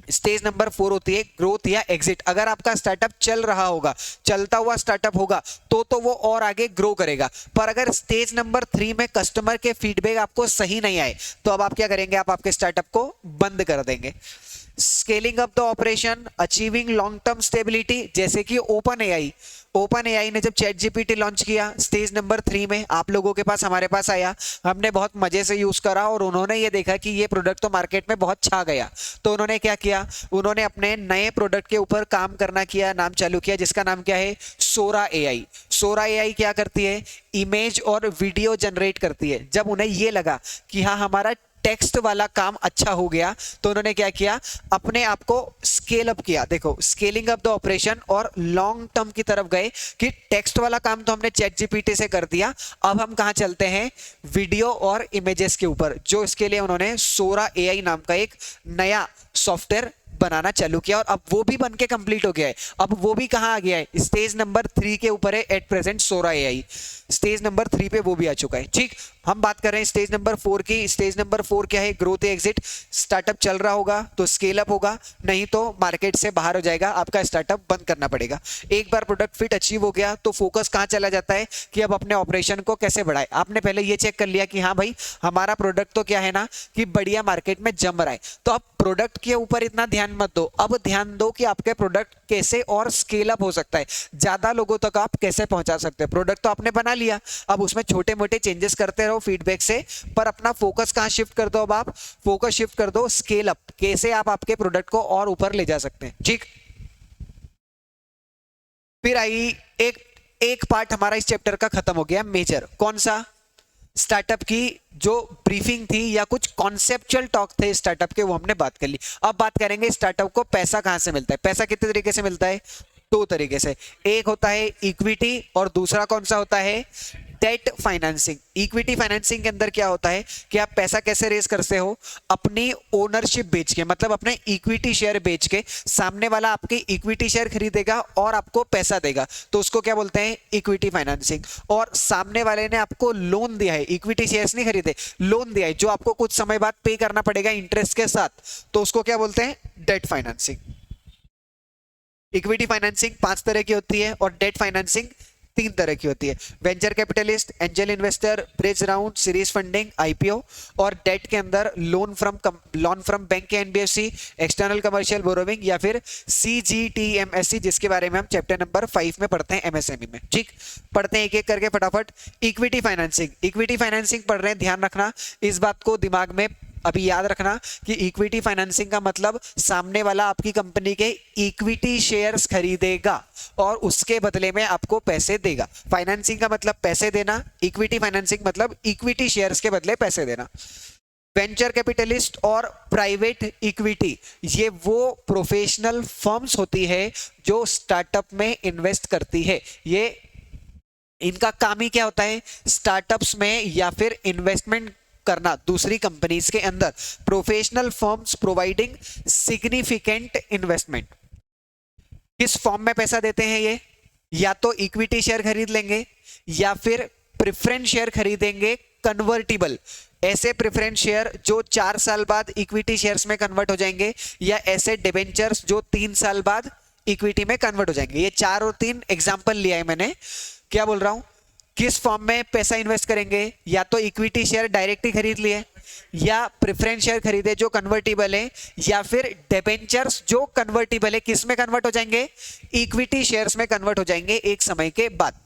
स्टेज नंबर 4 होती है ग्रोथ या एग्जिट। अगर आपका स्टार्टअप चल रहा होगा, चलता हुआ स्टार्टअप होगा तो वो और आगे ग्रो करेगा। पर अगर स्टेज नंबर 3 में कस्टमर के फीडबैक आपको सही नहीं आए तो अब आप क्या करेंगे? आप आपके स्टार्टअप को बंद कर देंगे। Scaling up the operation, achieving long term stability. जैसे कि ओपन एआई ने जब चैट जीपीटी लॉन्च किया स्टेज नंबर 3 में, आप लोगों के पास, हमारे पास आया, हमने बहुत मजे से यूज करा और उन्होंने ये देखा कि ये प्रोडक्ट तो मार्केट में बहुत छा गया। तो उन्होंने क्या किया? उन्होंने अपने नए प्रोडक्ट के ऊपर काम करना किया, नाम चालू किया, जिसका नाम क्या है? सोरा एआई। सोरा एआई क्या करती है? इमेज और वीडियो जनरेट करती है। जब उन्हें ये लगा कि हाँ हमारा टेक्स्ट वाला काम अच्छा हो गया तो उन्होंने क्या किया? अपने आप को स्केल अप किया। देखो, स्केलिंग अप द ऑपरेशन और लॉन्ग टर्म की तरफ गए कि टेक्स्ट वाला काम तो हमने चैट जीपीटी से कर दिया, अब हम कहां चलते हैं? वीडियो और इमेजेस के ऊपर। जो इसके लिए उन्होंने सोरा एआई नाम का एक नया सॉफ्टवेयर बनाना चालू किया और अब वो भी बनके कंप्लीट हो गया है। अब वो भी कहां आ गया है? स्टेज नंबर 3 के ऊपर है at present Sora AI. Stage number 3 पे वो भी आ चुका है। ठीक, हम बात कर रहे हैं स्टेज नंबर 4 की। स्टेज नंबर 4 क्या है? Growth exit. स्टार्टअप चल रहा होगा तो स्केल अप होगा, नहीं तो मार्केट से बाहर हो जाएगा, आपका स्टार्टअप बंद करना पड़ेगा। एक बार प्रोडक्ट फिट अचीव हो गया तो फोकस कहां चला जाता है कि अब अपने ऑपरेशन को कैसे बढ़ाए। आपने पहले ये चेक कर लिया कि हाँ भाई हमारा प्रोडक्ट तो क्या है ना कि बढ़िया मार्केट में जम रहा है, तो अब प्रोडक्ट के ऊपर इतना ध्यान मत दो, अब ध्यान दो कि आपके प्रोडक्ट कैसे और स्केल अप हो सकता है, ज्यादा लोगों तक आप कैसे पहुंचा सकते हैं। प्रोडक्ट तो आपने बना लिया, अब उसमें छोटे मोटे चेंजेस करते रहो फीडबैक से, पर अपना फोकस कहां शिफ्ट कर दो? अब आप फोकस शिफ्ट कर दो स्केल अप, कैसे आप आपके प्रोडक्ट को और ऊपर ले जा सकते हैं। ठीक, फिर आई एक पार्ट हमारा इस चैप्टर का खत्म हो गया, मेजर। कौन सा? स्टार्टअप की जो ब्रीफिंग थी या कुछ कॉन्सेप्चुअल टॉक थे स्टार्टअप के, वो हमने बात कर ली। अब बात करेंगे स्टार्टअप को पैसा कहां से मिलता है। पैसा कितने तरीके से मिलता है? 2 तरीके से। एक होता है इक्विटी और दूसरा कौन सा होता है? Debt financing. इक्विटी फाइनेंसिंग के अंदर क्या होता है कि आप पैसा कैसे रेज करते हो? अपनी ओनरशिप बेच के, मतलब अपने इक्विटी शेयर बेच के। सामने वाला आपके इक्विटी शेयर खरीदेगा और आपको पैसा देगा, तो उसको क्या बोलते हैं? Equity financing. और सामने वाले ने आपको लोन दिया है, इक्विटी शेयर्स नहीं खरीदे, लोन दिया है जो आपको कुछ समय बाद पे करना पड़ेगा इंटरेस्ट के साथ, तो उसको क्या बोलते हैं? Debt financing. इक्विटी फाइनेंसिंग 5 तरह की होती है और डेट फाइनेंसिंग 3 तरह की होती है। Venture capitalist, angel investor, bridge round, series funding, IPO. और डेट के अंदर लोन फ्रॉम बैंक या एनबीएफसी, एक्सटर्नल कमर्शियल बोरोविंग या फिर सीजीटीएमएससी, जिसके बारे में हम चैप्टर नंबर 5 में पढ़ते हैं एमएसएमई में। ठीक, पढ़ते हैं एक एक करके फटाफट। इक्विटी फाइनेंसिंग, इक्विटी फाइनेंसिंग पढ़ रहे हैं, ध्यान रखना इस बात को दिमाग में अभी याद रखना कि इक्विटी फाइनेंसिंग का मतलब सामने वाला आपकी कंपनी के इक्विटी शेयर्स खरीदेगा और उसके बदले में आपको पैसे देगा। फाइनेंसिंग का मतलब पैसे देना, इक्विटी फाइनेंसिंग मतलब इक्विटी शेयर्स के बदले पैसे देना। वेंचर कैपिटलिस्ट और प्राइवेट इक्विटी, ये वो प्रोफेशनल फर्म्स होती है जो स्टार्टअप में इन्वेस्ट करती है। ये इनका काम ही क्या होता है, स्टार्टअप्स में या फिर इन्वेस्टमेंट करना दूसरी कंपनीज के अंदर। Professional firms providing significant investment. किस फॉर्म में पैसा देते हैं ये, या तो इक्विटी शेयर खरीद लेंगे या फिर प्रेफरेंस शेयर खरीदेंगे कन्वर्टिबल। ऐसे प्रेफरेंस शेयर जो 4 साल बाद इक्विटी शेयर्स में कन्वर्ट हो जाएंगे, या ऐसे डिबेंचर्स जो 3 साल बाद इक्विटी में कन्वर्ट हो जाएंगे। ये 4 और 3 एग्जांपल लिया है मैंने। क्या बोल रहा हूं, किस फॉर्म में पैसा इन्वेस्ट करेंगे, या तो इक्विटी शेयर डायरेक्ट ही खरीद लिए, या प्रेफरेंस शेयर खरीदे जो कन्वर्टिबल है, या फिर डिबेंचर्स जो कन्वर्टिबल है। किस में कन्वर्ट हो जाएंगे, इक्विटी शेयर्स में कन्वर्ट हो जाएंगे एक समय के बाद।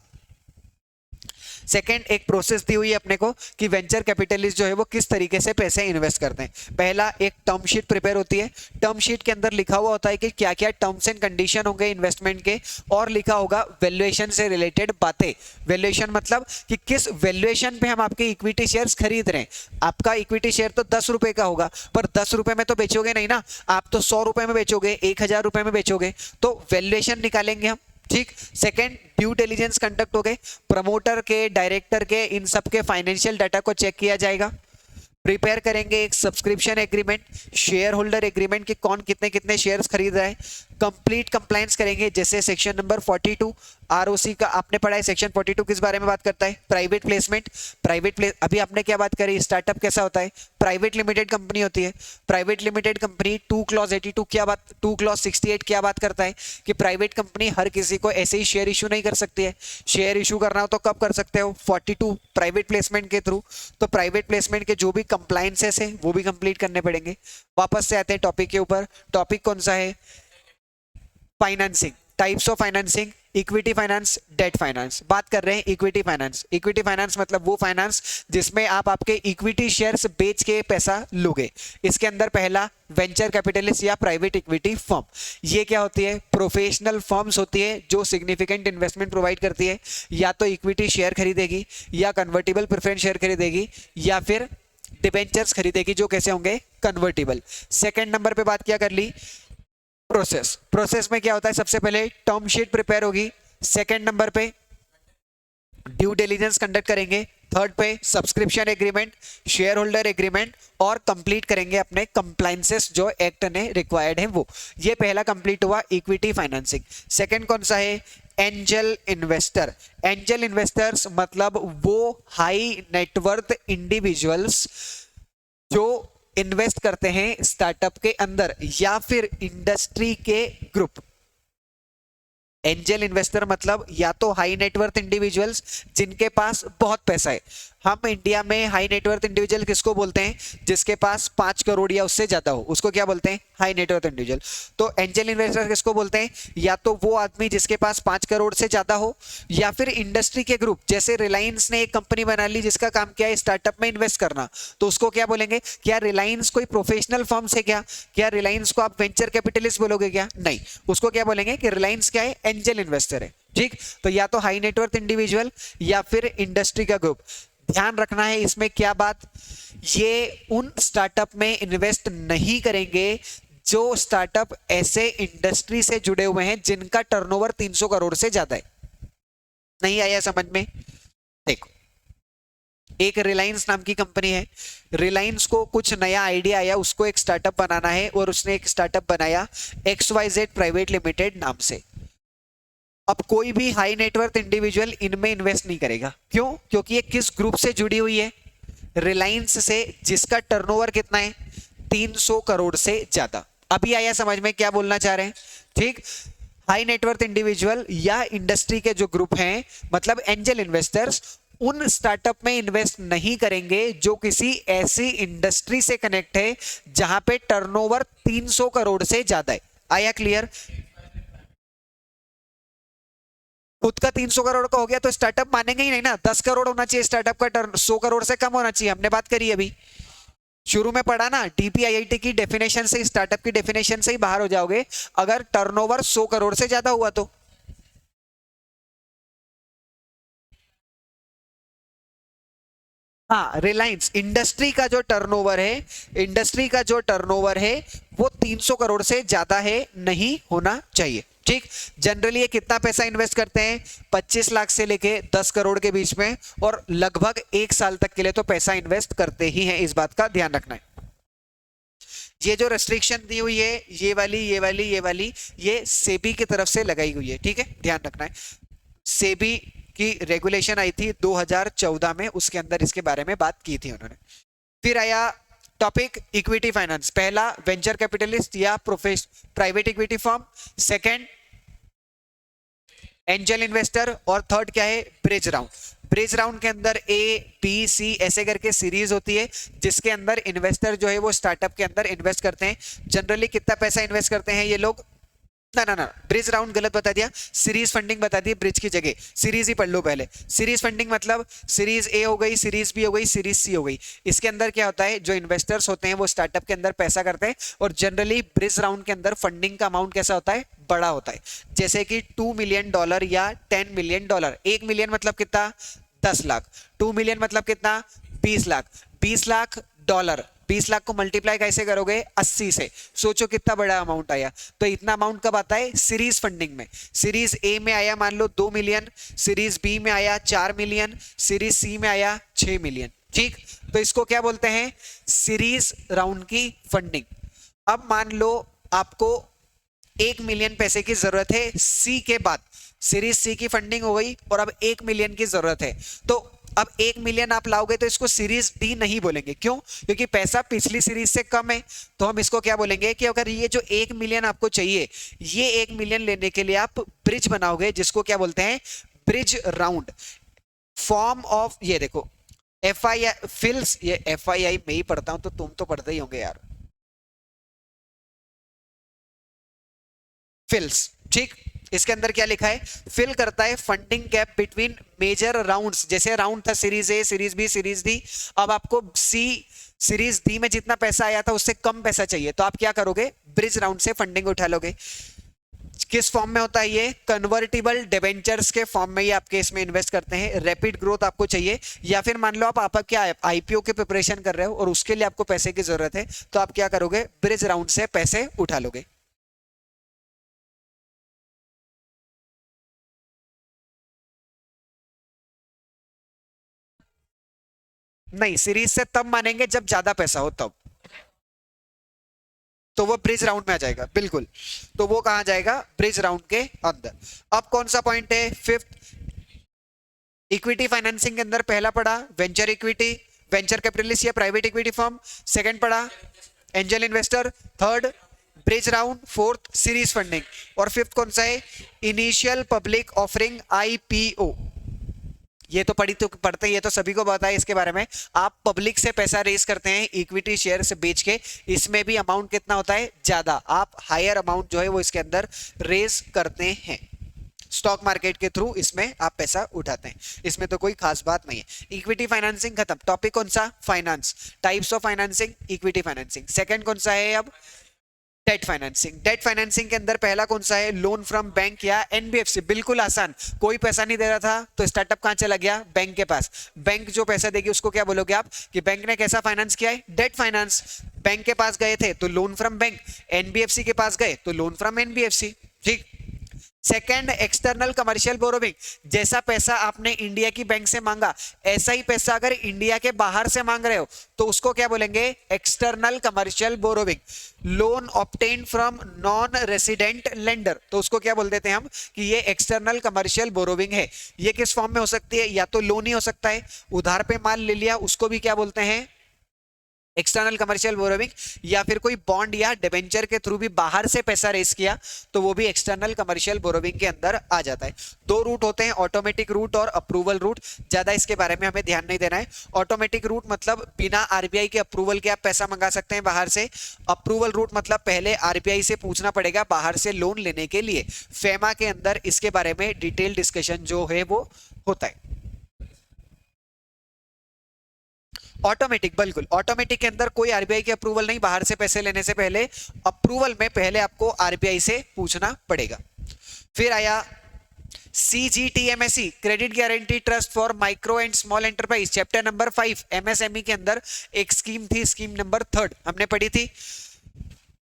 सेकेंड, एक प्रोसेस दी हुई है अपने को कि वेंचर कैपिटलिस्ट जो है वो किस तरीके से पैसे इन्वेस्ट करते हैं। पहला, एक टर्म शीट प्रिपेयर होती है। टर्म शीट के अंदर लिखा हुआ होता है कि क्या क्या टर्म्स एंड कंडीशन होंगे इन्वेस्टमेंट के, और लिखा होगा वैल्यूएशन से रिलेटेड बातें। वैल्यूएशन मतलब कि किस वैल्यूएशन पे हम आपके इक्विटी शेयर्स खरीद रहे हैं। आपका इक्विटी शेयर तो 10 रुपए का होगा, पर 10 रुपए में तो बेचोगे नहीं ना, आप तो 100 रुपए में बेचोगे, 1000 रुपए में बेचोगे, तो वैल्यूएशन निकालेंगे हम। ठीक, सेकंड, ड्यू डिलिजेंस कंडक्ट हो गए, प्रमोटर के, डायरेक्टर के, इन सब के फाइनेंशियल डाटा को चेक किया जाएगा। प्रिपेयर करेंगे एक subscription agreement, share holder agreement कि कौन कितने कितने शेयर्स खरीद रहा है। कंप्लीट कंप्लायंस करेंगे, जैसे सेक्शन नंबर 42 आरओसी का आपने पढ़ा है। सेक्शन 42 किस बारे में बात करता है, प्राइवेट प्लेसमेंट। अभी आपने क्या बात करी, स्टार्टअप कैसा होता है, प्राइवेट लिमिटेड कंपनी होती है। प्राइवेट लिमिटेड कंपनी 2 क्लॉज 82 क्या बात, 2 क्लॉज 68 क्या बात करता है कि प्राइवेट कंपनी हर किसी को ऐसे ही शेयर इशू नहीं कर सकती है। शेयर इशू करना हो तो कब कर सकते हो, 42 प्राइवेट प्लेसमेंट के थ्रू। तो प्राइवेट प्लेसमेंट के जो भी कंप्लायंसेस है वो भी कंप्लीट करने पड़ेंगे। वापस से आते हैं टॉपिक के ऊपर। टॉपिक कौन सा है, financing, types of financing, equity finance, debt finance. बात कर रहे हैं इक्विटी फाइनेंस। इक्विटी फाइनेंस मतलब वो फाइनेंस जिसमें आप आपके इक्विटी शेयर्स बेच के पैसा लोगे। इसके अंदर पहला, वेंचर कैपिटलिस्ट या प्राइवेट इक्विटी फर्म। ये क्या होती है, प्रोफेशनल फर्म्स होती है जो सिग्निफिकेंट इन्वेस्टमेंट प्रोवाइड करती है। या तो इक्विटी शेयर खरीदेगी, या कन्वर्टिबल प्रेफरेंस शेयर खरीदेगी, या फिर डिबेंचर्स खरीदेगी जो कैसे होंगे, कन्वर्टिबल। सेकंड नंबर पे बात क्या कर ली, प्रोसेस में क्या होता है, सबसे पहले टर्म शीट प्रिपेयर होगी। सेकंड नंबर पे ड्यू डिलिजेंस कंडक्ट करेंगे। थर्ड पे subscription agreement, share holder agreement, और कंप्लीट करेंगे अपने कंप्लायंसेस जो एक्ट ने रिक्वायर्ड है वो। ये पहला कंप्लीट हुआ इक्विटी फाइनेंसिंग। सेकंड कौन सा है, एंजल इन्वेस्टर। एंजल इन्वेस्टर्स मतलब वो हाई नेटवर्थ इंडिविजुअल्स जो इन्वेस्ट करते हैं स्टार्टअप के अंदर या फिर इंडस्ट्री के ग्रुप। एंजल इन्वेस्टर मतलब या तो हाई नेटवर्थ इंडिविजुअल्स जिनके पास बहुत पैसा है। हम इंडिया में हाई नेटवर्थ इंडिविजुअल किसको बोलते हैं, जिसके पास 5 करोड़ या उससे ज्यादा हो, उसको क्या बोलते हैं, हाई नेटवर्थ इंडिविजुअल। तो एंजल इन्वेस्टर किसको बोलते हैं, या तो वो आदमी जिसके पास 5 करोड़ से ज्यादा हो, या फिर इंडस्ट्री के ग्रुप। जैसे रिलायंस ने एक कंपनी बना ली जिसका काम क्या है, स्टार्टअप में इन्वेस्ट करना, तो उसको क्या बोलेंगे। क्या रिलायंस कोई प्रोफेशनल फर्म है क्या रिलायंस को आप वेंचर कैपिटलिस्ट बोलोगे क्या, नहीं। उसको क्या बोलेंगे कि रिलायंस क्या है, एंजल इन्वेस्टर है। ठीक, तो या तो हाई नेटवर्थ इंडिविजुअल या फिर इंडस्ट्री का ग्रुप। ध्यान रखना है इसमें क्या बात, ये उन स्टार्टअप में इन्वेस्ट नहीं करेंगे जो स्टार्टअप ऐसे इंडस्ट्री से जुड़े हुए हैं जिनका टर्नओवर 300 करोड़ से ज्यादा है। नहीं आया समझ में, देखो एक रिलायंस नाम की कंपनी है। रिलायंस को कुछ नया आइडिया आया, उसको एक स्टार्टअप बनाना है, और उसने एक स्टार्टअप बनाया XYZ प्राइवेट लिमिटेड नाम से। अब कोई भी हाई नेटवर्थ इंडिविजुअल इनमें इन्वेस्ट नहीं करेगा। क्यों, क्योंकि ये किस ग्रुप से जुड़ी हुई है, रिलायंस से, जिसका टर्नओवर कितना है, 300 करोड़ से ज्यादा। अभी आया समझ में क्या बोलना चाह रहे हैं। ठीक, हाई नेटवर्थ इंडिविजुअल या इंडस्ट्री के जो ग्रुप हैं, मतलब एंजल इन्वेस्टर्स, उन स्टार्टअप में इन्वेस्ट नहीं करेंगे जो किसी ऐसी इंडस्ट्री से कनेक्ट है जहां पे टर्नओवर 300 करोड़ से ज्यादा है। आया क्लियर? खुद का 300 करोड़ का हो गया तो स्टार्टअप मानेंगे ही नहीं ना। 10 करोड़ होना चाहिए स्टार्टअप का, टर्न 100 करोड़ से कम होना चाहिए। हमने बात करी अभी, शुरू में पढ़ा ना, डीपीआईआईटी की डेफिनेशन से, स्टार्टअप की डेफिनेशन से ही बाहर हो जाओगे अगर टर्नओवर 100 करोड़ से ज्यादा हुआ तो। हाँ, रिलायंस इंडस्ट्री का जो टर्नओवर है, इंडस्ट्री का जो टर्नओवर है वो 300 करोड़ से ज्यादा है, नहीं होना चाहिए। ठीक, जनरली ये कितना पैसा इन्वेस्ट करते हैं? 25 लाख से लेके 10 करोड़ के बीच में, और लगभग 1 साल तक के लिए तो पैसा इन्वेस्ट करते ही हैं, इस बात का ध्यान रखना है। ये जो रेस्ट्रिक्शन दी हुई है, ये वाली, ये वाली, ये वाली, ये सेबी की तरफ से लगाई हुई है। ठीक है, ध्यान रखना है। सेबी की रेगुलेशन आई थी 2014 में, उसके अंदर इसके बारे में बात की थी उन्होंने। फिर आया टॉपिक इक्विटी फाइनेंस। पहला वेंचर कैपिटलिस्ट या private equity firm, second angel investor, और थर्ड क्या है? Bridge round. ब्रिज राउंड के अंदर ए बी सी ऐसे करके सीरीज होती है जिसके अंदर इन्वेस्टर जो है वो स्टार्टअप के अंदर इन्वेस्ट करते हैं। जनरली कितना पैसा इन्वेस्ट करते हैं ये लोग? ना ना ना, ब्रिज राउंड गलत बता दिया, सीरीज फंडिंग बता दी, ब्रिज की जगह सीरीज ही पढ़ लो पहले। सीरीज फंडिंग मतलब सीरीज ए हो गई, सीरीज बी हो गई, सीरीज सी हो गई। इसके अंदर क्या होता है, जो इन्वेस्टर्स होते हैं वो स्टार्टअप के अंदर पैसा करते हैं, और जनरली ब्रिज राउंड के अंदर फंडिंग का अमाउंट कैसा होता है? बड़ा होता है। जैसे कि $2 मिलियन या $10 मिलियन। 1 मिलियन मतलब कितना? 10 लाख। 2 मिलियन मतलब कितना? 20 लाख। 20 लाख डॉलर, 20 लाख को मल्टीप्लाई कैसे करोगे? 80 से। सोचो कितना बड़ा अमाउंट आया। तो इतना अमाउंट कब आता है? सीरीज फंडिंग में। सीरीज ए में आया मान लो 2 मिलियन, सीरीज बी में आया 4 मिलियन, सीरीज सी में आया 6 मिलियन। ठीक, तो इसको क्या बोलते हैं? सीरीज राउंड की फंडिंग। अब मान लो आपको 1 मिलियन पैसे की जरूरत है सी के बाद, सीरीज सी की फंडिंग हो गई और अब 1 मिलियन की जरूरत है। तो अब 1 मिलियन आप लाओगे तो इसको सीरीज डी नहीं बोलेंगे। क्यों? क्योंकि पैसा पिछली सीरीज से कम है। तो हम इसको क्या बोलेंगे कि अगर ये जो 1 मिलियन आपको चाहिए, ये 1 मिलियन लेने के लिए आप ब्रिज बनाओगे, जिसको क्या बोलते हैं? Bridge round. फॉर्म ऑफ, ये देखो एफ आई आई फिल्स, ये एफ आई आई में ही पढ़ता हूं तो तुम तो पढ़ते ही होंगे यार। फिल्स, ठीक। इसके अंदर क्या लिखा है? फिल करता है funding gap between major rounds. जैसे राउंड था series A, series B, series D, अब आपको सी सीरीज डी में जितना पैसा आया था उससे कम पैसा चाहिए, तो आप क्या करोगे? ब्रिज राउंड से फंडिंग उठा लोगे। किस फॉर्म में होता है ये? कन्वर्टिबल डिबेंचर्स के फॉर्म में ये आपके इसमें इन्वेस्ट करते हैं। रैपिड ग्रोथ आपको चाहिए, या फिर मान लो आप क्या आईपीओ के प्रिपरेशन कर रहे हो और उसके लिए आपको पैसे की जरूरत है, तो आप क्या करोगे? ब्रिज राउंड से पैसे उठा लोगे। नहीं, सीरीज से तब मानेंगे जब ज्यादा पैसा हो तब, तो वो ब्रिज राउंड में आ जाएगा। बिल्कुल, तो वो कहां जाएगा? ब्रिज राउंड के अंदर। अब कौन सा पॉइंट है? फिफ्थ, इक्विटी फाइनेंसिंग के अंदर पहला पढ़ा वेंचर इक्विटी, वेंचर कैपिटलिस्ट या प्राइवेट इक्विटी फर्म। सेकंड पढ़ा angel investor. Third bridge round. Fourth series funding. और फिफ्थ कौन सा है? Initial public offering, IPO. ये तो पढ़ी तो पढ़ते, ये तो सभी को पता है इसके बारे में। आप पब्लिक से पैसा रेज करते हैं इक्विटी शेयर से बेच के, इसमें भी अमाउंट कितना होता है? ज्यादा। आप हायर अमाउंट जो है वो इसके अंदर रेज करते हैं। स्टॉक मार्केट के थ्रू इसमें आप पैसा उठाते हैं, इसमें तो कोई खास बात नहीं है। इक्विटी फाइनेंसिंग खत्म। टॉपिक कौन सा? Finance. Types of financing, equity financing. Second कौन सा है अब? Debt financing. डेट फाइनेंसिंग के अंदर पहला कौन सा है? लोन फ्रॉम बैंक या एनबीएफसी। बिल्कुल आसान, कोई पैसा नहीं दे रहा था तो स्टार्टअप कहां चला गया? बैंक के पास। बैंक जो पैसा देगी उसको क्या बोलोगे आप? कि बैंक ने कैसा फाइनेंस किया है? Date finance. बैंक के पास गए थे तो लोन फ्रॉम बैंक, एनबीएफसी के पास गए तो लोन फ्रॉम एनबीएफसी। ठीक। Second external commercial borrowing. जैसा पैसा आपने इंडिया की बैंक से मांगा, ऐसा ही पैसा अगर इंडिया के बाहर से मांग रहे हो तो उसको क्या बोलेंगे? External commercial borrowing. Loan obtain from non resident lender, तो उसको क्या बोल देते हैं हम? कि ये एक्सटर्नल कमर्शियल बोरोविंग है। ये किस फॉर्म में हो सकती है? या तो लोन ही हो सकता है, उधार पे माल ले लिया, उसको भी क्या बोलते हैं? एक्सटर्नल कमर्शियल बोरोविंग, या फिर कोई बॉन्ड या डिबेंचर के थ्रू भी बाहर से पैसा रेस किया तो वो भी एक्सटर्नल कमर्शियल बोरोविंग के अंदर आ जाता है। दो रूट होते हैं, ऑटोमेटिक रूट और अप्रूवल रूट। ज्यादा इसके बारे में हमें ध्यान नहीं देना है। ऑटोमेटिक रूट मतलब बिना आरबीआई के अप्रूवल के आप पैसा मंगा सकते हैं बाहर से। अप्रूवल रूट मतलब पहले आरबीआई से पूछना पड़ेगा बाहर से लोन लेने के लिए। फेमा के अंदर इसके बारे में डिटेल डिस्कशन जो है वो होता है। ऑटोमेटिक, बिल्कुल ऑटोमेटिक के अंदर कोई आरबीआई की अप्रूवल नहीं, बाहर से पैसे लेने से पहले अप्रूवल में पहले आपको आरबीआई से पूछना पड़ेगा। फिर आया CGTMSE, credit guarantee trust for micro and small enterprise, chapter number 5 MSME के अंदर एक स्कीम थी, स्कीम नंबर 3 हमने पढ़ी थी।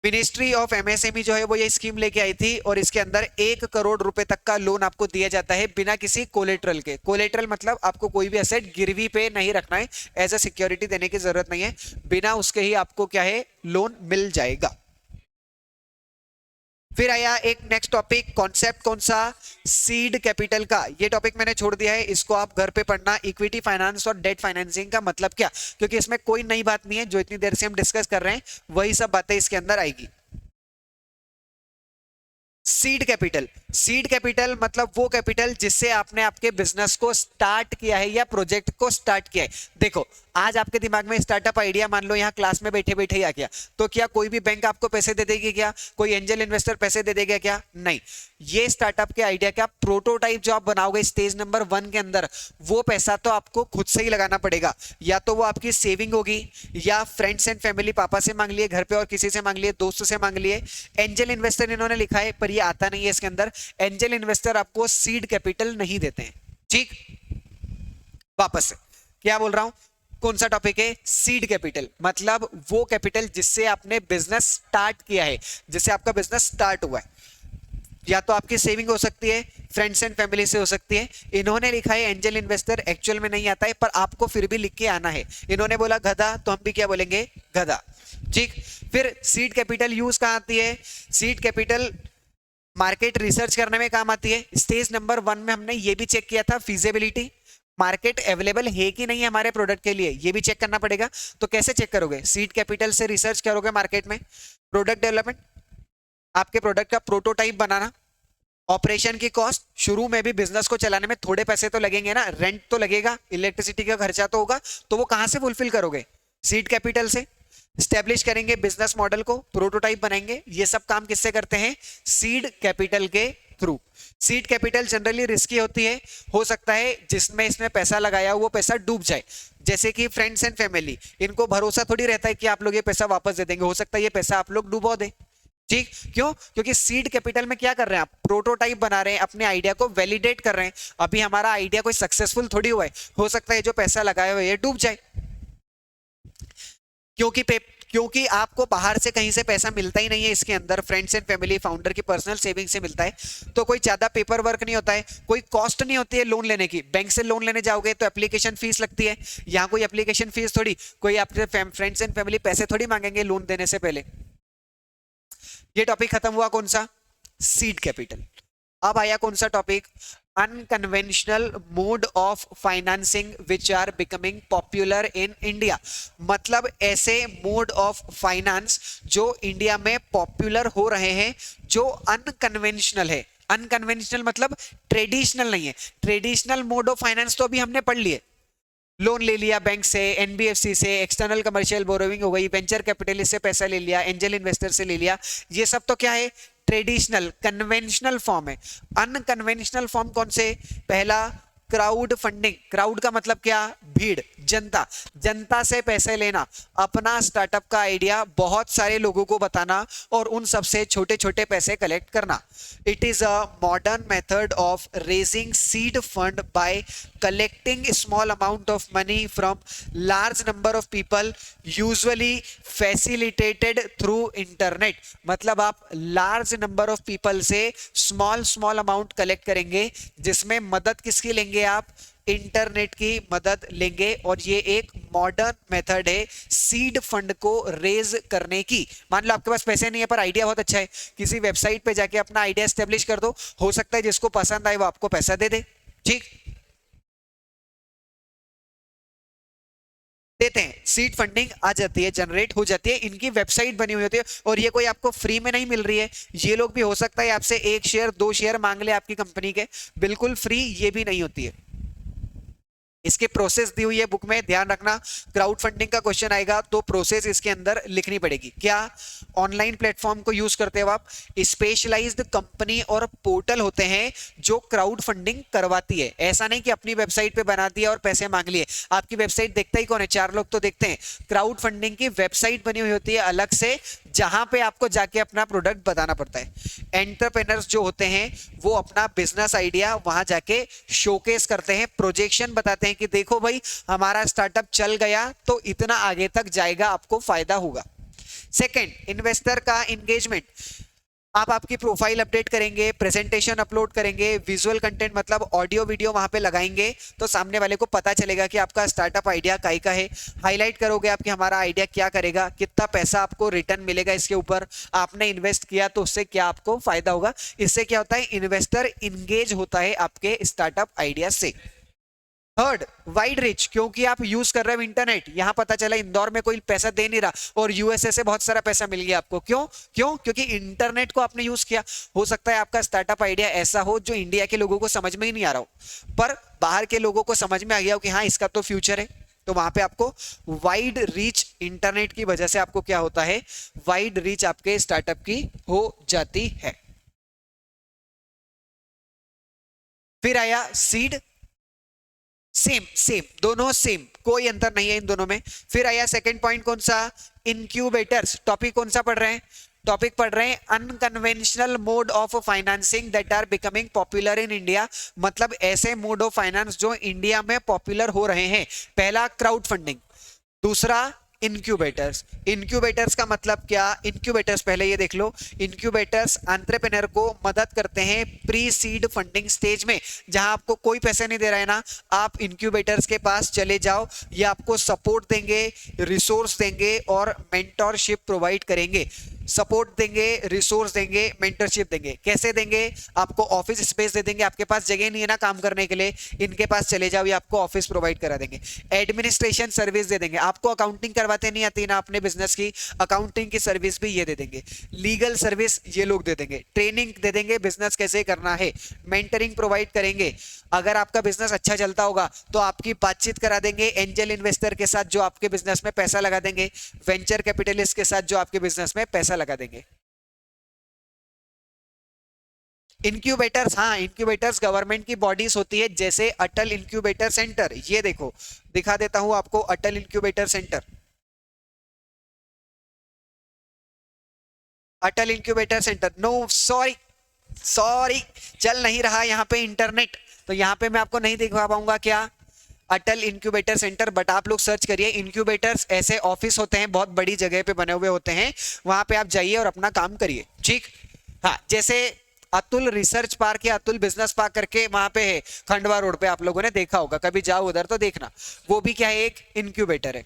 मिनिस्ट्री ऑफ एमएसएमई जो है वो ये स्कीम लेके आई थी और इसके अंदर 1 करोड़ रुपए तक का लोन आपको दिया जाता है बिना किसी कोलेट्रल के। कोलेट्रल मतलब आपको कोई भी एसेट गिरवी पे नहीं रखना है, एज अ सिक्योरिटी देने की जरूरत नहीं है, बिना उसके ही आपको क्या है लोन मिल जाएगा। फिर आया एक नेक्स्ट टॉपिक, कॉन्सेप्ट कौन सा, सीड कैपिटल का। ये टॉपिक मैंने छोड़ दिया है, इसको आप घर पे पढ़ना। इक्विटी फाइनेंस और डेट फाइनेंसिंग का मतलब क्या, क्योंकि इसमें कोई नई बात नहीं है, जो इतनी देर से हम डिस्कस कर रहे हैं वही सब बातें इसके अंदर आएगी। सीड कैपिटल, सीड कैपिटल मतलब वो कैपिटल जिससे आपने आपके बिजनेस को स्टार्ट किया है या प्रोजेक्ट को स्टार्ट किया है। देखो आज आपके दिमाग में स्टार्टअप आइडिया मान लो यहाँ क्लास में बैठे बैठे ही आ गया, तो क्या कोई भी बैंक आपको पैसे दे देगी क्या, कोई एंजल इन्वेस्टर पैसे दे देगा क्या, नहीं। ये स्टार्टअप के आइडिया का प्रोटोटाइप जो आप बनाओगे स्टेज नंबर 1 के अंदर, वो पैसा तो आपको खुद से ही लगाना पड़ेगा। या तो वो आपकी सेविंग होगी, या फ्रेंड्स एंड फैमिली, पापा से मांग लिए, घर पे और किसी से मांग लिए, दोस्त से मांग लिए। एंजल इन्वेस्टर इन्होंने लिखा है पर ये आता नहीं है इसके अंदर। एंजल इन्वेस्टर आपको सीड कैपिटल नहीं देते हैं, ठीक। वापस से क्या बोल रहा हूं, कौन सा टॉपिक है, सीड कैपिटल मतलब वो कैपिटल जिससे आपने बिजनेस स्टार्ट किया है, जिससे आपका बिजनेस स्टार्ट हुआ है। या तो आपकी सेविंग हो सकती है, फ्रेंड्स एंड फैमिली से हो सकती है। इन्होंने लिखा है एंजल इन्वेस्टर, एक्चुअल में नहीं आता है पर आपको फिर भी लिख के आना है। इन्होंने बोला गधा तो हम भी क्या बोलेंगे, गधा, ठीक। फिर सीड कैपिटल यूज कहां आती है, सीड कैपिटल मार्केट रिसर्च करने में काम आती है। स्टेज नंबर 1 में हमने ये भी चेक किया था फिजिबिलिटी, मार्केट अवेलेबल है कि नहीं है हमारे प्रोडक्ट के लिए, ये भी चेक करना पड़ेगा। तो कैसे चेक करोगे, सीड कैपिटल से रिसर्च करोगे मार्केट में। प्रोडक्ट डेवलपमेंट, आपके प्रोडक्ट का प्रोटोटाइप बनाना। ऑपरेशन की कॉस्ट, शुरू में भी बिजनेस को चलाने में थोड़े पैसे तो लगेंगे ना, रेंट तो लगेगा, इलेक्ट्रिसिटी का खर्चा तो होगा, तो वो कहां से फुलफिल करोगे, सीड कैपिटल से। स्टैब्लिश करेंगे बिजनेस मॉडल को, प्रोटोटाइप बनाएंगे, ये सब काम किससे करते हैं, सीड कैपिटल के through. Seed capital generally risky होती है, हो सकता है जिसमें इसमें पैसा लगाया वो पैसा डूब जाए। जैसे कि फ्रेंड्स एंड फैमिली, इनको भरोसा थोड़ी रहता है कि आप लोग ये पैसा वापस दे देंगे, हो सकता है ये पैसा आप लोग डुबो दे, ठीक। क्यों, क्योंकि सीड कैपिटल में क्या कर रहे हैं आप, प्रोटोटाइप बना रहे हैं, अपने आइडिया को वैलिडेट कर रहे हैं। अभी हमारा आइडिया कोई सक्सेसफुल थोड़ी हुआ है, हो सकता है जो पैसा लगाया हुआ है ये डूब जाए। क्योंकि आपको बाहर से कहीं से पैसा मिलता ही नहीं है, इसके अंदर फ्रेंड्स एंड फैमिली, फाउंडर की पर्सनल सेविंग से मिलता है, तो कोई ज्यादा पेपर वर्क नहीं होता है, कोई कॉस्ट नहीं होती है लोन लेने की। बैंक से लोन लेने जाओगे तो एप्लीकेशन फीस लगती है, यहाँ कोई एप्लीकेशन फीस थोड़ी, कोई आपके फ्रेंड्स एंड फैमिली पैसे थोड़ी मांगेंगे लोन देने से पहले। ये टॉपिक खत्म हुआ कौन सा, सीड कैपिटल। अब आया कौन सा topic, unconventional mode of financing which are becoming popular in India. मतलब ऐसे मोड ऑफ फाइनेंस जो इंडिया में पॉपुलर हो रहे हैं, जो अनकन्वेंशनल है। अनकन्वेंशनल मतलब ट्रेडिशनल नहीं है। ट्रेडिशनल मोड ऑफ फाइनेंस तो अभी हमने पढ़ लिए, लोन ले लिया बैंक से, एनबीएफसी से, एक्सटर्नल कमर्शियल बोरोइंग हो गई, वेंचर कैपिटलिस्ट से पैसा ले लिया, एंजल इन्वेस्टर से ले लिया, ये सब तो क्या है, ट्रेडिशनल कन्वेंशनल फॉर्म है। अनकन्वेंशनल फॉर्म कौन से, पहला क्राउड फंडिंग। क्राउड का मतलब क्या, भीड़, जनता। जनता से पैसे लेना, अपना स्टार्टअप का आइडिया बहुत सारे लोगों को बताना और उन सब से छोटे छोटे पैसे कलेक्ट करना। It is a modern method of raising seed fund by collecting small amount of money from large number of people, usually facilitated through internet। मतलब आप large number of people से small amount collect करेंगे, जिसमें मदद किसकी लेंगे आप, internet की मदद लेंगे। और ये एक मॉडर्न मेथड है सीड फंड को रेज करने की। मान लो आपके पास पैसे नहीं है पर आइडिया बहुत अच्छा है, किसी वेबसाइट पे जाके अपना आइडिया एस्टेब्लिश कर दो, हो सकता है जिसको पसंद आए वो आपको पैसा दे दे, ठीक। देते हैं, सीड फंडिंग आ जाती है, जनरेट हो जाती है, इनकी वेबसाइट बनी हुई होती है, और ये कोई आपको फ्री में नहीं मिल रही है। ये लोग भी हो सकता है आपसे 1 शेयर 2 शेयर मांग ले आपकी कंपनी के, बिल्कुल फ्री ये भी नहीं होती है। इसके प्रोसेस दी हुई है बुक में, ध्यान रखना। क्राउड फंडिंग का क्वेश्चन आएगा तो प्रोसेस इसके अंदर लिखनी पड़ेगी। क्या ऑनलाइन प्लेटफॉर्म को यूज करते हो आप, स्पेशलाइज्ड कंपनी और पोर्टल होते हैं जो क्राउड फंडिंग करवाती है। ऐसा नहीं कि अपनी वेबसाइट पे बना दिया और पैसे मांग लिए। आपकी वेबसाइट देखता ही कौन है, 4 लोग तो देखते हैं। क्राउड फंडिंग की वेबसाइट बनी हुई होती है अलग से, जहां पे आपको जाके अपना प्रोडक्ट बताना पड़ता है। एंटरप्रेन्योर्स जो होते हैं वो अपना बिजनेस आइडिया वहां जाके शोकेस करते हैं, प्रोजेक्शन बताते हैं कि देखो भाई हमारा स्टार्टअप चल गया तो इतना आगे तक जाएगा, आपको फायदा होगा। सेकंड, इन्वेस्टर का एंगेजमेंट। आप आपकी प्रोफाइल अपडेट करेंगे, प्रेजेंटेशन अपलोड करेंगे, विजुअल कंटेंट मतलब ऑडियो वीडियो वहां पे लगाएंगे, तो सामने वाले को पता चलेगा कि आपका स्टार्टअप आइडिया काय का है। हाईलाइट करोगे आप कि हमारा आइडिया क्या करेगा, कितना पैसा आपको रिटर्न मिलेगा इसके ऊपर, आपने इन्वेस्ट किया तो उससे क्या आपको फायदा होगा। इससे क्या होता है, इन्वेस्टर इंगेज होता है आपके स्टार्टअप आइडिया से। थर्ड, वाइड रीच, क्योंकि आप यूज कर रहे हो इंटरनेट। यहां पता चला इंदौर में कोई पैसा दे नहीं रहा और यूएसए से बहुत सारा पैसा मिल गया आपको। क्यों क्यों क्योंकि इंटरनेट को आपने यूज किया। हो सकता है आपका स्टार्टअप आइडिया ऐसा हो जो इंडिया के लोगों को समझ में ही नहीं आ रहा हो, पर बाहर के लोगों को समझ में आ गया हो कि हाँ इसका तो फ्यूचर है। तो वहां पे आपको वाइड रीच, इंटरनेट की वजह से आपको क्या होता है, वाइड रीच आपके स्टार्टअप की हो जाती है। फिर आया सीड, सेम सेम, दोनों सेम, कोई अंतर नहीं है इन दोनों में। फिर आया सेकंड पॉइंट, कौन सा, इनक्यूबेटर्स। टॉपिक कौन सा पढ़ रहे हैं, टॉपिक पढ़ रहे हैं unconventional mode of financing that are becoming popular in India. मतलब ऐसे मोड ऑफ फाइनेंस जो इंडिया में पॉपुलर हो रहे हैं। पहला क्राउड फंडिंग, दूसरा इनक्यूबेटर्स। इनक्यूबेटर्स का मतलब क्या, इनक्यूबेटर्स पहले ये देख लो। इनक्यूबेटर्स एंटरप्रेन्योर को मदद करते हैं प्री सीड फंडिंग स्टेज में, जहां आपको कोई पैसे नहीं दे रहा है ना, आप इनक्यूबेटर्स के पास चले जाओ, ये आपको सपोर्ट देंगे, रिसोर्स देंगे और मेंटरशिप प्रोवाइड करेंगे। सपोर्ट देंगे, रिसोर्स देंगे, मेंटरशिप देंगे। कैसे देंगे, आपको ऑफिस स्पेस दे देंगे, आपके पास जगह नहीं है ना काम करने के लिए, इनके पास चले जाओ, ये आपको ऑफिस प्रोवाइड करा देंगे। एडमिनिस्ट्रेशन सर्विस दे देंगे, आपको अकाउंटिंग करवाते नहीं आती ना अपने बिजनेस की, अकाउंटिंग की सर्विस भी ये दे देंगे। लीगल सर्विस ये लोग दे देंगे, ट्रेनिंग दे देंगे बिजनेस कैसे करना है, मेंटरिंग प्रोवाइड करेंगे। अगर आपका बिजनेस अच्छा चलता होगा तो आपकी बातचीत करा देंगे एंजल इन्वेस्टर के साथ जो आपके बिजनेस में पैसा लगा देंगे, वेंचर कैपिटलिस्ट के साथ जो आपके बिजनेस में पैसा लगा देंगे। इंक्यूबेटर्स, हाँ इंक्यूबेटर्स गवर्नमेंट की बॉडीज होती है, जैसे अटल इंक्यूबेटर सेंटर। ये देखो दिखा देता हूं आपको Atal incubator centre. Atal incubator centre, no sorry sorry, चल नहीं रहा यहाँ पे इंटरनेट, तो यहाँ पे मैं आपको नहीं दिखा पाऊंगा क्या, अटल इंक्यूबेटर सेंटर। बट आप लोग सर्च करिए, इंक्यूबेटर्स ऐसे ऑफिस होते हैं, बहुत बड़ी जगह पे बने हुए होते हैं, वहां पे आप जाइए और अपना काम करिए, ठीक। हाँ, जैसे अतुल रिसर्च पार्क या अतुल बिजनेस पार्क करके वहां पे है, खंडवा रोड पे, आप लोगों ने देखा होगा, कभी जाओ उधर तो देखना, वो भी क्या है, एक इंक्यूबेटर है।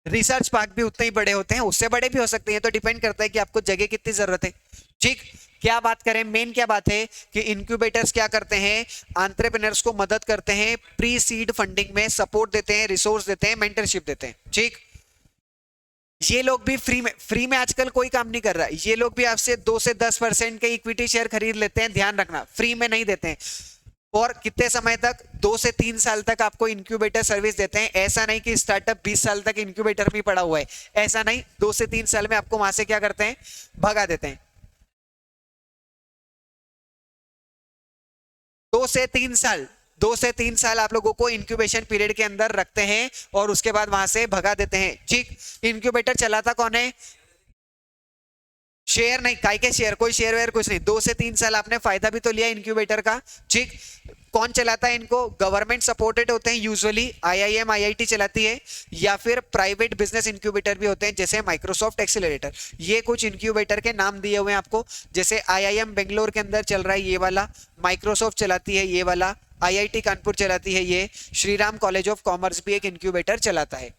रिसर्च पार्क भी उतने ही बड़े होते हैं, उससे बड़े भी हो सकते हैं, तो डिपेंड करता है कि आपको जगह कितनी जरूरत है, ठीक। क्या बात करें, मेन क्या बात है कि इंक्यूबेटर्स क्या करते हैं, एंटरप्रेन्योर्स को मदद करते हैं, प्री सीड फंडिंग में सपोर्ट देते हैं, रिसोर्स देते हैं, मेंटरशिप देते हैं, ठीक। ये लोग भी फ्री में आजकल कोई काम नहीं कर रहा है, ये लोग भी आपसे 2 से 10% के इक्विटी शेयर खरीद लेते हैं, ध्यान रखना, फ्री में नहीं देते हैं। और कितने समय तक, 2 से 3 साल तक आपको इंक्यूबेटर सर्विस देते हैं। ऐसा नहीं कि स्टार्टअप 20 साल तक इंक्यूबेटर में पड़ा हुआ है, ऐसा नहीं, 2 से 3 साल में आपको वहां से क्या करते हैं, भगा देते हैं। 2 से 3 साल, 2 से 3 साल आप लोगों को इंक्यूबेशन पीरियड के अंदर रखते हैं और उसके बाद वहां से भगा देते हैं, ठीक। इंक्यूबेटर चलाता कौन है, शेयर नहीं, काय के शेयर, कोई शेयर वेयर कुछ नहीं, 2 से 3 साल आपने फायदा भी तो लिया इंक्यूबेटर का, ठीक। कौन चलाता है इनको, गवर्नमेंट सपोर्टेड होते हैं यूजुअली, आईआईएम आईआईटी चलाती है, या फिर प्राइवेट बिजनेस इंक्यूबेटर भी होते हैं जैसे माइक्रोसॉफ्ट एक्सीलरेटर। ये कुछ इंक्यूबेटर के नाम दिए हुए हैं आपको, जैसे आईआईएम बेंगलोर के अंदर चल रहा है ये वाला, माइक्रोसॉफ्ट चलाती है ये वाला, आईआईटी कानपुर चलाती है ये, श्रीराम कॉलेज ऑफ कॉमर्स भी एक इंक्यूबेटर चलाता है।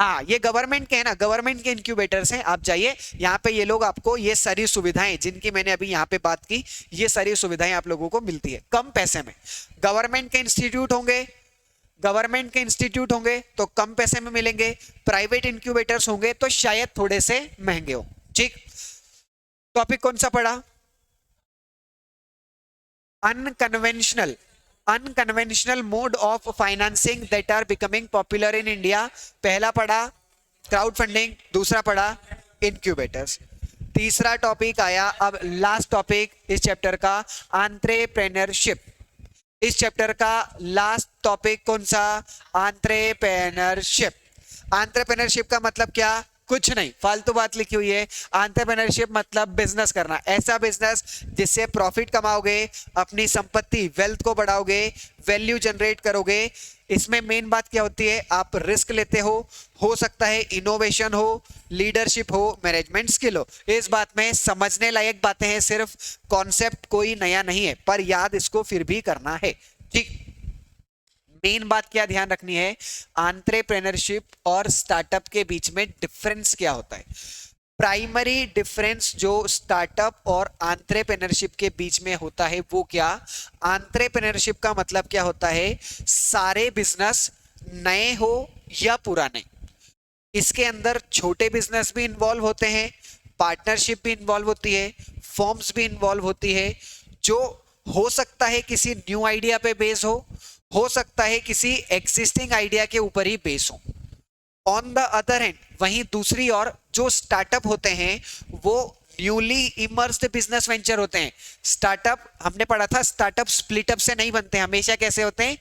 हाँ, ये गवर्नमेंट के है ना, गवर्नमेंट के इंक्यूबेटर्स हैं। आप जाइए यहाँ पे, ये लोग आपको ये सारी सुविधाएं जिनकी मैंने अभी यहाँ पे बात की, ये सारी सुविधाएं आप लोगों को मिलती है कम पैसे में। गवर्नमेंट के इंस्टीट्यूट होंगे, गवर्नमेंट के इंस्टीट्यूट होंगे तो कम पैसे में मिलेंगे, प्राइवेट इंक्यूबेटर्स होंगे तो शायद थोड़े से महंगे हो। ठीक, टॉपिक कौन सा पढ़ा? Unconventional, unconventional mode of financing that are becoming popular in India. पहला पढ़ा क्राउड फंडिंग, दूसरा पढ़ा इंक्यूबेटर्स, तीसरा टॉपिक आया अब लास्ट टॉपिक इस चैप्टर का, एंटरप्रेन्योरशिप। इस चैप्टर का लास्ट टॉपिक कौन सा? एंटरप्रेन्योरशिप। एंटरप्रेन्योरशिप का मतलब क्या? कुछ नहीं, फालतू बात लिखी हुई है। एंटरप्रेन्योरशिप मतलब बिजनेस करना, ऐसा बिजनेस जिससे प्रॉफिट कमाओगे, अपनी संपत्ति वेल्थ को बढ़ाओगे, वैल्यू जनरेट करोगे। इसमें मेन बात क्या होती है? आप रिस्क लेते हो सकता है इनोवेशन हो, लीडरशिप हो, मैनेजमेंट स्किल हो। इस बात में समझने लायक बातें हैं, सिर्फ कॉन्सेप्ट कोई नया नहीं है, पर याद इसको फिर भी करना है। ठीक, मेन बात क्या ध्यान रखनी है? एंटरप्रेन्योरशिप और स्टार्टअप के बीच में डिफरेंस क्या होता है। प्राइमरी डिफरेंस जो स्टार्टअप और एंटरप्रेन्योरशिप के बीच में होता है वो क्या? एंटरप्रेन्योरशिप का मतलब क्या होता है? सारे बिजनेस नए हो या पुराने, इसके अंदर छोटे बिजनेस भी इन्वॉल्व होते हैं, पार्टनरशिप भी इन्वॉल्व होती है, फॉर्म्स भी इन्वॉल्व होती है, जो हो सकता है किसी न्यू आइडिया पे बेस हो सकता है किसी एग्जिस्टिंग आइडिया के ऊपर ही बेस हो। ऑन द अदर हैंड, वहीं दूसरी ओर जो स्टार्टअप होते हैं वो न्यूली इमर्स्ड बिजनेस वेंचर होते हैं। स्टार्टअप हमने पढ़ा था, स्टार्टअप स्प्लिटअप से नहीं बनते, हमेशा कैसे होते हैं?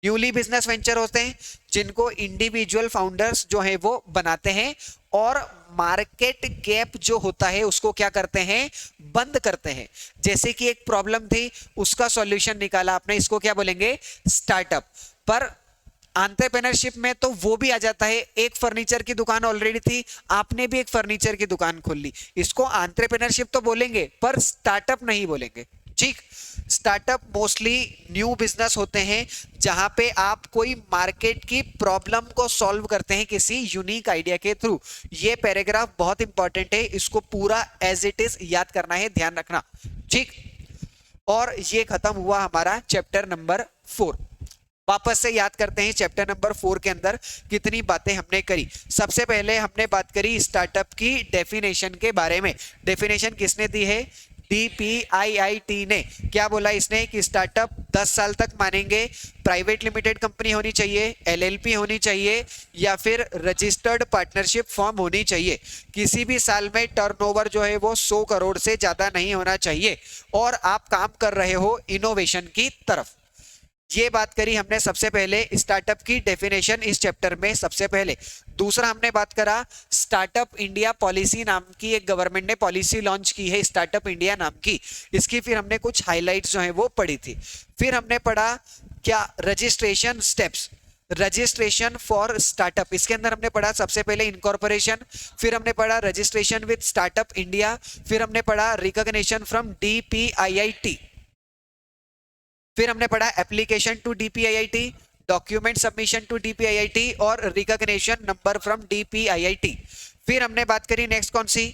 न्यूली बिजनेस वेंचर होते हैं जिनको इंडिविजुअल फाउंडर्स जो है वो बनाते हैं, और मार्केट गैप जो होता है उसको क्या करते हैं? बंद करते हैं। जैसे कि एक प्रॉब्लम थी, उसका सॉल्यूशन निकाला आपने, इसको क्या बोलेंगे? स्टार्टअप। पर एंटरप्रेन्योरशिप में तो वो भी आ जाता है, एक फर्नीचर की दुकान ऑलरेडी थी, आपने भी एक फर्नीचर की दुकान खोल ली, इसको एंटरप्रेन्योरशिप तो बोलेंगे पर स्टार्टअप नहीं बोलेंगे। ठीक, स्टार्टअप मोस्टली न्यू बिजनेस होते हैं जहां पे आप कोई मार्केट की प्रॉब्लम को सॉल्व करते हैं किसी यूनिक आइडिया के थ्रू। ये पैराग्राफ बहुत इंपॉर्टेंट है, इसको पूरा एज इट इज याद करना है, ध्यान रखना। ठीक, और ये खत्म हुआ हमारा चैप्टर नंबर 4। वापस से याद करते हैं चैप्टर नंबर 4 के अंदर कितनी बातें हमने करी। सबसे पहले हमने बात करी स्टार्टअप की डेफिनेशन के बारे में। डेफिनेशन किसने दी है? DPIIT ने। क्या बोला इसने? कि स्टार्टअप 10 साल तक मानेंगे, प्राइवेट लिमिटेड कंपनी होनी चाहिए, LLP होनी चाहिए, या फिर रजिस्टर्ड पार्टनरशिप फॉर्म होनी चाहिए। किसी भी साल में टर्नओवर जो है वो 100 करोड़ से ज्यादा नहीं होना चाहिए, और आप काम कर रहे हो इनोवेशन की तरफ। ये बात करी हमने सबसे पहले स्टार्टअप की डेफिनेशन इस चैप्टर में सबसे पहले। दूसरा हमने बात करा स्टार्टअप इंडिया पॉलिसी नाम की एक गवर्नमेंट ने पॉलिसी लॉन्च की है, स्टार्टअप इंडिया नाम की। इसकी फिर हमने कुछ हाइलाइट्स जो है वो पढ़ी थी। फिर हमने पढ़ा क्या? Registration steps, registration for startup. इसके अंदर हमने पढ़ा सबसे पहले इनकॉर्पोरेशन, फिर हमने पढ़ा रजिस्ट्रेशन विद स्टार्टअप इंडिया, फिर हमने पढ़ा रिकॉग्निशन फ्रॉम DPIIT, फिर हमने पढ़ा application to DPIIT, document submission to DPIIT और रिकॉग्निशन नंबर फ्रॉम DPIIT। फिर हमने बात करी नेक्स्ट कौन सी?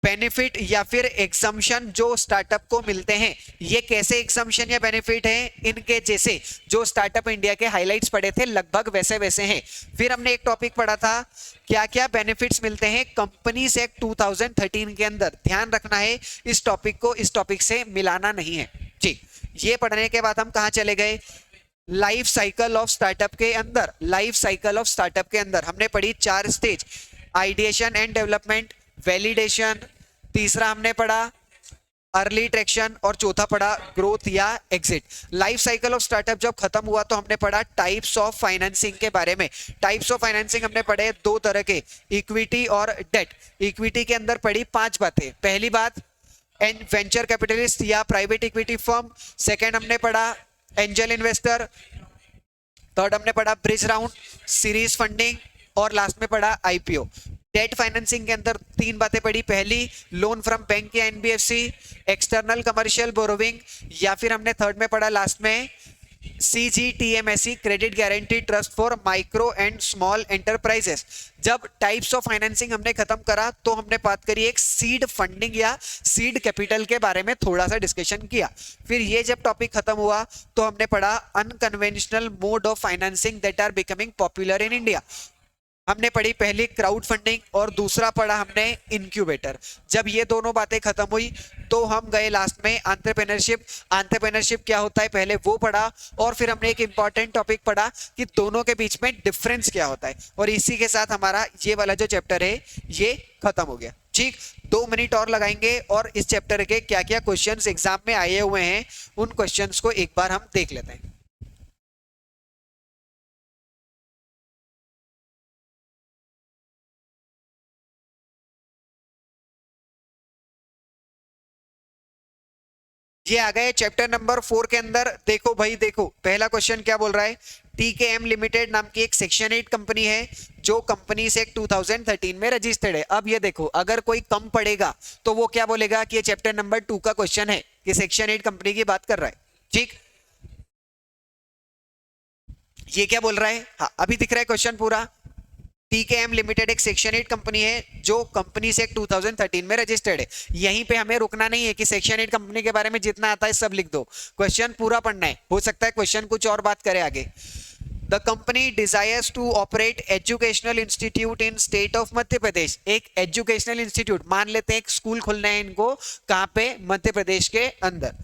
बेनिफिट या फिर एग्जम्पशन जो स्टार्टअप को मिलते हैं। ये कैसे एग्जम्पशन या बेनिफिट हैं? इनके जैसे जो स्टार्टअप इंडिया के हाइलाइट्स पढ़े थे लगभग वैसे वैसे हैं। फिर हमने एक टॉपिक पढ़ा था क्या क्या बेनिफिट्स मिलते हैं कंपनीज एक्ट 2013 के अंदर। ध्यान रखना है इस टॉपिक को इस टॉपिक से मिलाना नहीं है। ठीक, ये पढ़ने के बाद हम कहां चले गए? लाइफ साइकिल ऑफ स्टार्टअप के अंदर। लाइफ साइकिल ऑफ स्टार्टअप के अंदर हमने पढ़ी 4 stage, ideation and development, validation, तीसरा हमने पढ़ा अर्ली ट्रैक्शन, और चौथा पढ़ा ग्रोथ या exit. Life cycle of startup जब खत्म हुआ तो हमने पढ़ा टाइप्स ऑफ फाइनेंसिंग के बारे में। टाइप्स ऑफ फाइनेंसिंग हमने पढ़े 2 तरह के, इक्विटी और डेट। इक्विटी के अंदर पढ़ी 5 बातें। पहली बात वेंचर कैपिटलिस्ट या प्राइवेट इक्विटी फर्म, सेकंड हमने पढ़ा एंजल इन्वेस्टर, थर्ड हमने पढ़ा ब्रिज राउंड, सीरीज फंडिंग, और लास्ट में पढ़ा IPO। डेट फाइनेंसिंग के अंदर 3 बातें पढ़ी। पहली लोन फ्रॉम बैंक या NBFC, एक्सटर्नल कमर्शियल बोरोविंग, या फिर हमने थर्ड में पढ़ा लास्ट में CGTMSE credit guarantee trust for micro and small enterprises. जब टाइप्स ऑफ फाइनेंसिंग हमने खत्म करा तो हमने बात करी एक सीड फंडिंग या सीड कैपिटल के बारे में थोड़ा सा डिस्कशन किया। फिर ये जब टॉपिक खत्म हुआ तो हमने पढ़ा unconventional mode of financing that are becoming popular in India. हमने पढ़ी पहली क्राउड फंडिंग और दूसरा पढ़ा हमने इनक्यूबेटर। जब ये दोनों बातें खत्म हुई तो हम गए लास्ट में एंटरप्रेन्योरशिप। एंटरप्रेन्योरशिप क्या होता है पहले वो पढ़ा, और फिर हमने एक इंपॉर्टेंट टॉपिक पढ़ा कि दोनों के बीच में डिफरेंस क्या होता है, और इसी के साथ हमारा ये वाला जो चैप्टर है ये खत्म हो गया। ठीक, 2 मिनट और लगाएंगे और इस चैप्टर के क्या क्या क्वेश्चंस एग्जाम में आए हुए हैं उन क्वेश्चंस को एक बार हम देख लेते हैं। ये आ गए चैप्टर नंबर 4 के अंदर। देखो भाई देखो, पहला क्वेश्चन क्या बोल रहा है, टीकेएम लिमिटेड नाम की एक सेक्शन 8 कंपनी है जो कंपनी से 2013 में रजिस्टर्ड है। अब ये देखो, अगर कोई कम पड़ेगा तो वो क्या बोलेगा कि ये चैप्टर नंबर 2 का क्वेश्चन है कि सेक्शन 8 कंपनी की बात कर रहा है। ठीक, ये क्या बोल रहा है, हाँ अभी दिख रहा है क्वेश्चन पूरा। टीकेएम लिमिटेड एक सेक्शन 8 कंपनी है जो कंपनी से 2013 में रजिस्टर्ड है। यहीं पे हमें रुकना नहीं है कि सेक्शन 8 कंपनी के बारे में जितना आता है सब लिख दो, क्वेश्चन पूरा पढ़ना है। हो सकता है क्वेश्चन कुछ और बात करे आगे। The company desires to operate educational institute in state of Madhya Pradesh. एक एजुकेशनल इंस्टीट्यूट, मान लेते हैं एक स्कूल खोलना है इनको, कहां पे, मध्य प्रदेश के अंदर।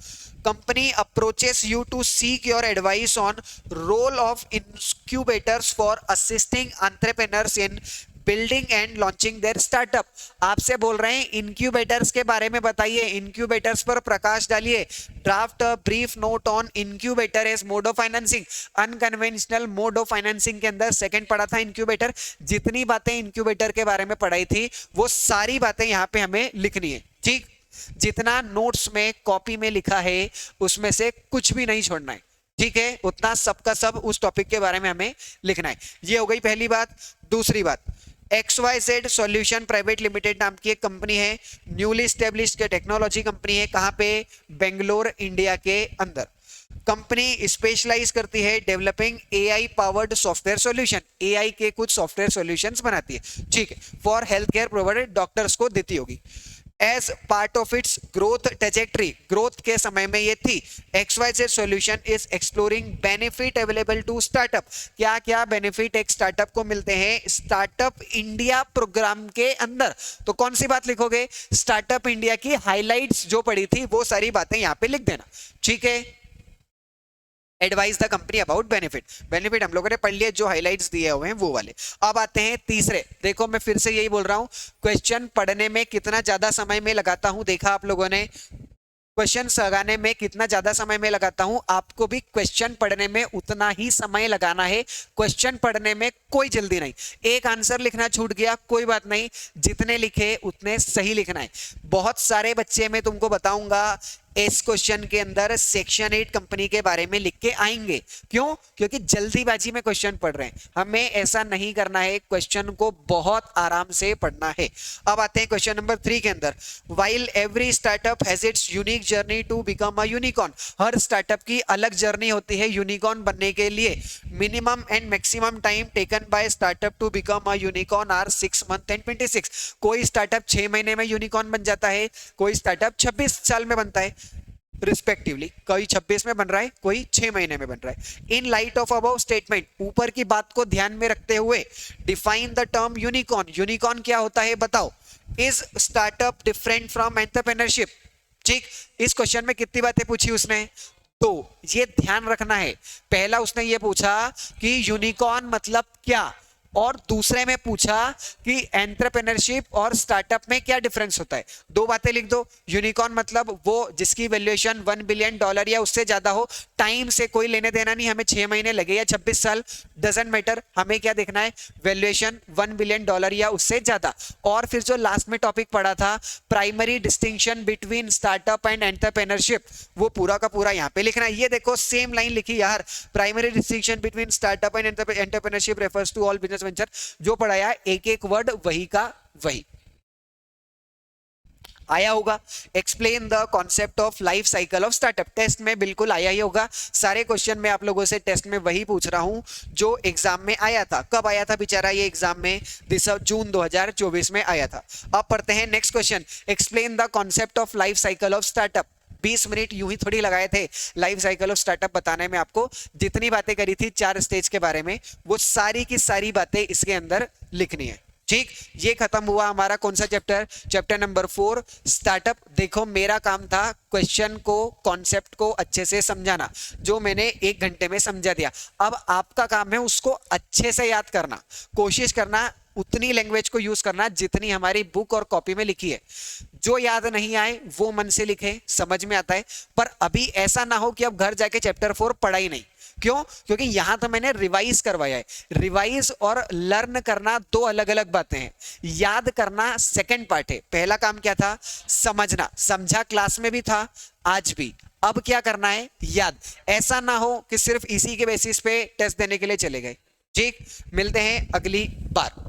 Company approaches you to seek your advice on role of incubators for assisting entrepreneurs in building and launching their startup. आपसे बोल रहे हैं इनक्यूबेटर्स के बारे में बताइए, इनक्यूबेटर्स पर प्रकाश डालिए। Draft a brief note on incubator as mode of financing. Unconventional mode of financing के अंदर सेकंड पढ़ा था इनक्यूबेटर। जितनी बातें इनक्यूबेटर के बारे में पढ़ाई थी वो सारी बातें यहाँ पे हमें लिखनी है। ठीक, जितना नोट्स में कॉपी में लिखा है उसमें से कुछ भी नहीं छोड़ना है। ठीक है, उतना सबका सब उस टॉपिक के बारे में हमें लिखना है। ये हो गई पहली बात। दूसरी बात, XYZ सॉल्यूशन प्राइवेट लिमिटेड नाम की एक कंपनी है, न्यूली स्टेब्लिश्ड टेक्नोलॉजी कंपनी है। कहां पे, बेंगलोर इंडिया के अंदर। कंपनी स्पेशलाइज करती है developing AI powered software solution. AI के कुछ सॉफ्टवेयर सॉल्यूशंस बनाती है। ठीक है, for health care provider, doctors को देती होगी। As part of its growth trajectory, growth के समय में ये थी, XYZ solution is exploring benefit available to startup. क्या क्या बेनिफिट एक स्टार्टअप को मिलते हैं स्टार्टअप इंडिया प्रोग्राम के अंदर। तो कौन सी बात लिखोगे, स्टार्टअप इंडिया की हाइलाइट्स जो पड़ी थी वो सारी बातें यहां पे लिख देना। ठीक है, advise the company about benefit. Benefit हम लोगों ने पढ़ लिए, जो हाइलाइट्स दिए हुए हैं वो वाले। अब आते हैं तीसरे। देखो मैं फिर से यही बोल रहा हूं, क्वेश्चन पढ़ने में कितना ज्यादा समय में लगाता हूं, देखा आप लोगों ने। क्वेश्चन लगाने में कितना ज्यादा समय में लगाता हूं, आपको भी क्वेश्चन पढ़ने में उतना ही समय लगाना है। क्वेश्चन पढ़ने में कोई जल्दी नहीं। एक आंसर लिखना छूट गया कोई बात नहीं, जितने लिखे उतने सही लिखना है। बहुत सारे बच्चे मैं तुमको बताऊंगा इस क्वेश्चन के अंदर सेक्शन 8 कंपनी के बारे में लिख के आएंगे। क्यों, क्योंकि जल्दीबाजी में क्वेश्चन पढ़ रहे हैं। हमें ऐसा नहीं करना है, क्वेश्चन को बहुत आराम से पढ़ना है। अब आते हैं क्वेश्चन नंबर 3 के अंदर। While every startup has its unique journey to become a unicorn. हर स्टार्टअप की अलग जर्नी होती है यूनिकॉर्न बनने के लिए। Minimum and maximum time taken by startup to become a unicorn are 6 month and 26। कोई स्टार्टअप 6 महीने में यूनिकॉर्न बन जाता है, कोई स्टार्टअप 26 साल में बनता है रिस्पेक्टिवली। कोई 26 में बन रहा है, कोई 6 महीने में बन रहा है। In light of above statement, ऊपर की बात को ध्यान में रखते हुए, define the term unicorn. Unicorn क्या होता है बताओ। Is startup different from entrepreneurship. ठीक, इस क्वेश्चन में कितनी बातें पूछी उसने, तो ये ध्यान रखना है। पहला उसने ये पूछा कि यूनिकॉर्न मतलब क्या, और दूसरे में पूछा कि एंटरप्रेन्योरशिप और स्टार्टअप में क्या डिफरेंस होता है। दो बातें लिख दो। यूनिकॉर्न मतलब वो जिसकी वैल्यूएशन $1 बिलियन या उससे ज्यादा हो। टाइम से कोई लेने देना नहीं, हमें 6 महीने लगे या 26 साल, डजंट मैटर। हमें क्या देखना है, वैल्यूएशन $1 बिलियन या उससे ज्यादा। और फिर जो लास्ट में टॉपिक पढ़ा था, primary distinction between startup and entrepreneurship, वो पूरा का पूरा यहाँ पे लिखना है। ये देखो सेम लाइन लिखी यार, primary distinction between startup and entrepreneurship refers to all business venture. जो पढ़ाया एक एक वर्ड वही का वही। आया होगा। Explain the concept of life cycle of startup, test में बिल्कुल आया ही होगा। सारे क्वेश्चन मैं आप लोगों से टेस्ट में वही पूछ रहा हूं जो एग्जाम में आया था। कब आया था बेचारा ये एग्जाम में? जून 2024 में आया था। अब पढ़ते हैं next question. Explain the concept of life cycle of startup. 20 minute यूं ही थोड़ी लगाए थे लाइफ साइकिल ऑफ स्टार्टअप बताने में। आपको जितनी बातें करी थी 4 स्टेज के बारे में, वो सारी की सारी बातें इसके अंदर लिखनी है। ठीक, ये खत्म हुआ हमारा कौन सा चैप्टर? Chapter number 4 startup. देखो मेरा काम था क्वेश्चन को, कॉन्सेप्ट को अच्छे से समझाना, जो मैंने 1 घंटे में समझा दिया। अब आपका काम है उसको अच्छे से याद करना, कोशिश करना उतनी लैंग्वेज को यूज करना जितनी हमारी बुक और कॉपी में लिखी है। जो याद नहीं आए वो मन से लिखे, समझ में आता है। पर अभी ऐसा ना हो कि अब घर जाके चैप्टर 4 पढ़ा ही नहीं। क्यों? क्योंकि यहां तो मैंने रिवाइज करवाया है। रिवाइज और लर्न करना 2 अलग अलग बातें हैं। याद करना सेकंड पार्ट है। पहला काम क्या था? समझना। समझा क्लास में भी था, आज भी। अब क्या करना है? याद। ऐसा ना हो कि सिर्फ इसी के बेसिस पे टेस्ट देने के लिए चले गए। ठीक, मिलते हैं अगली बार।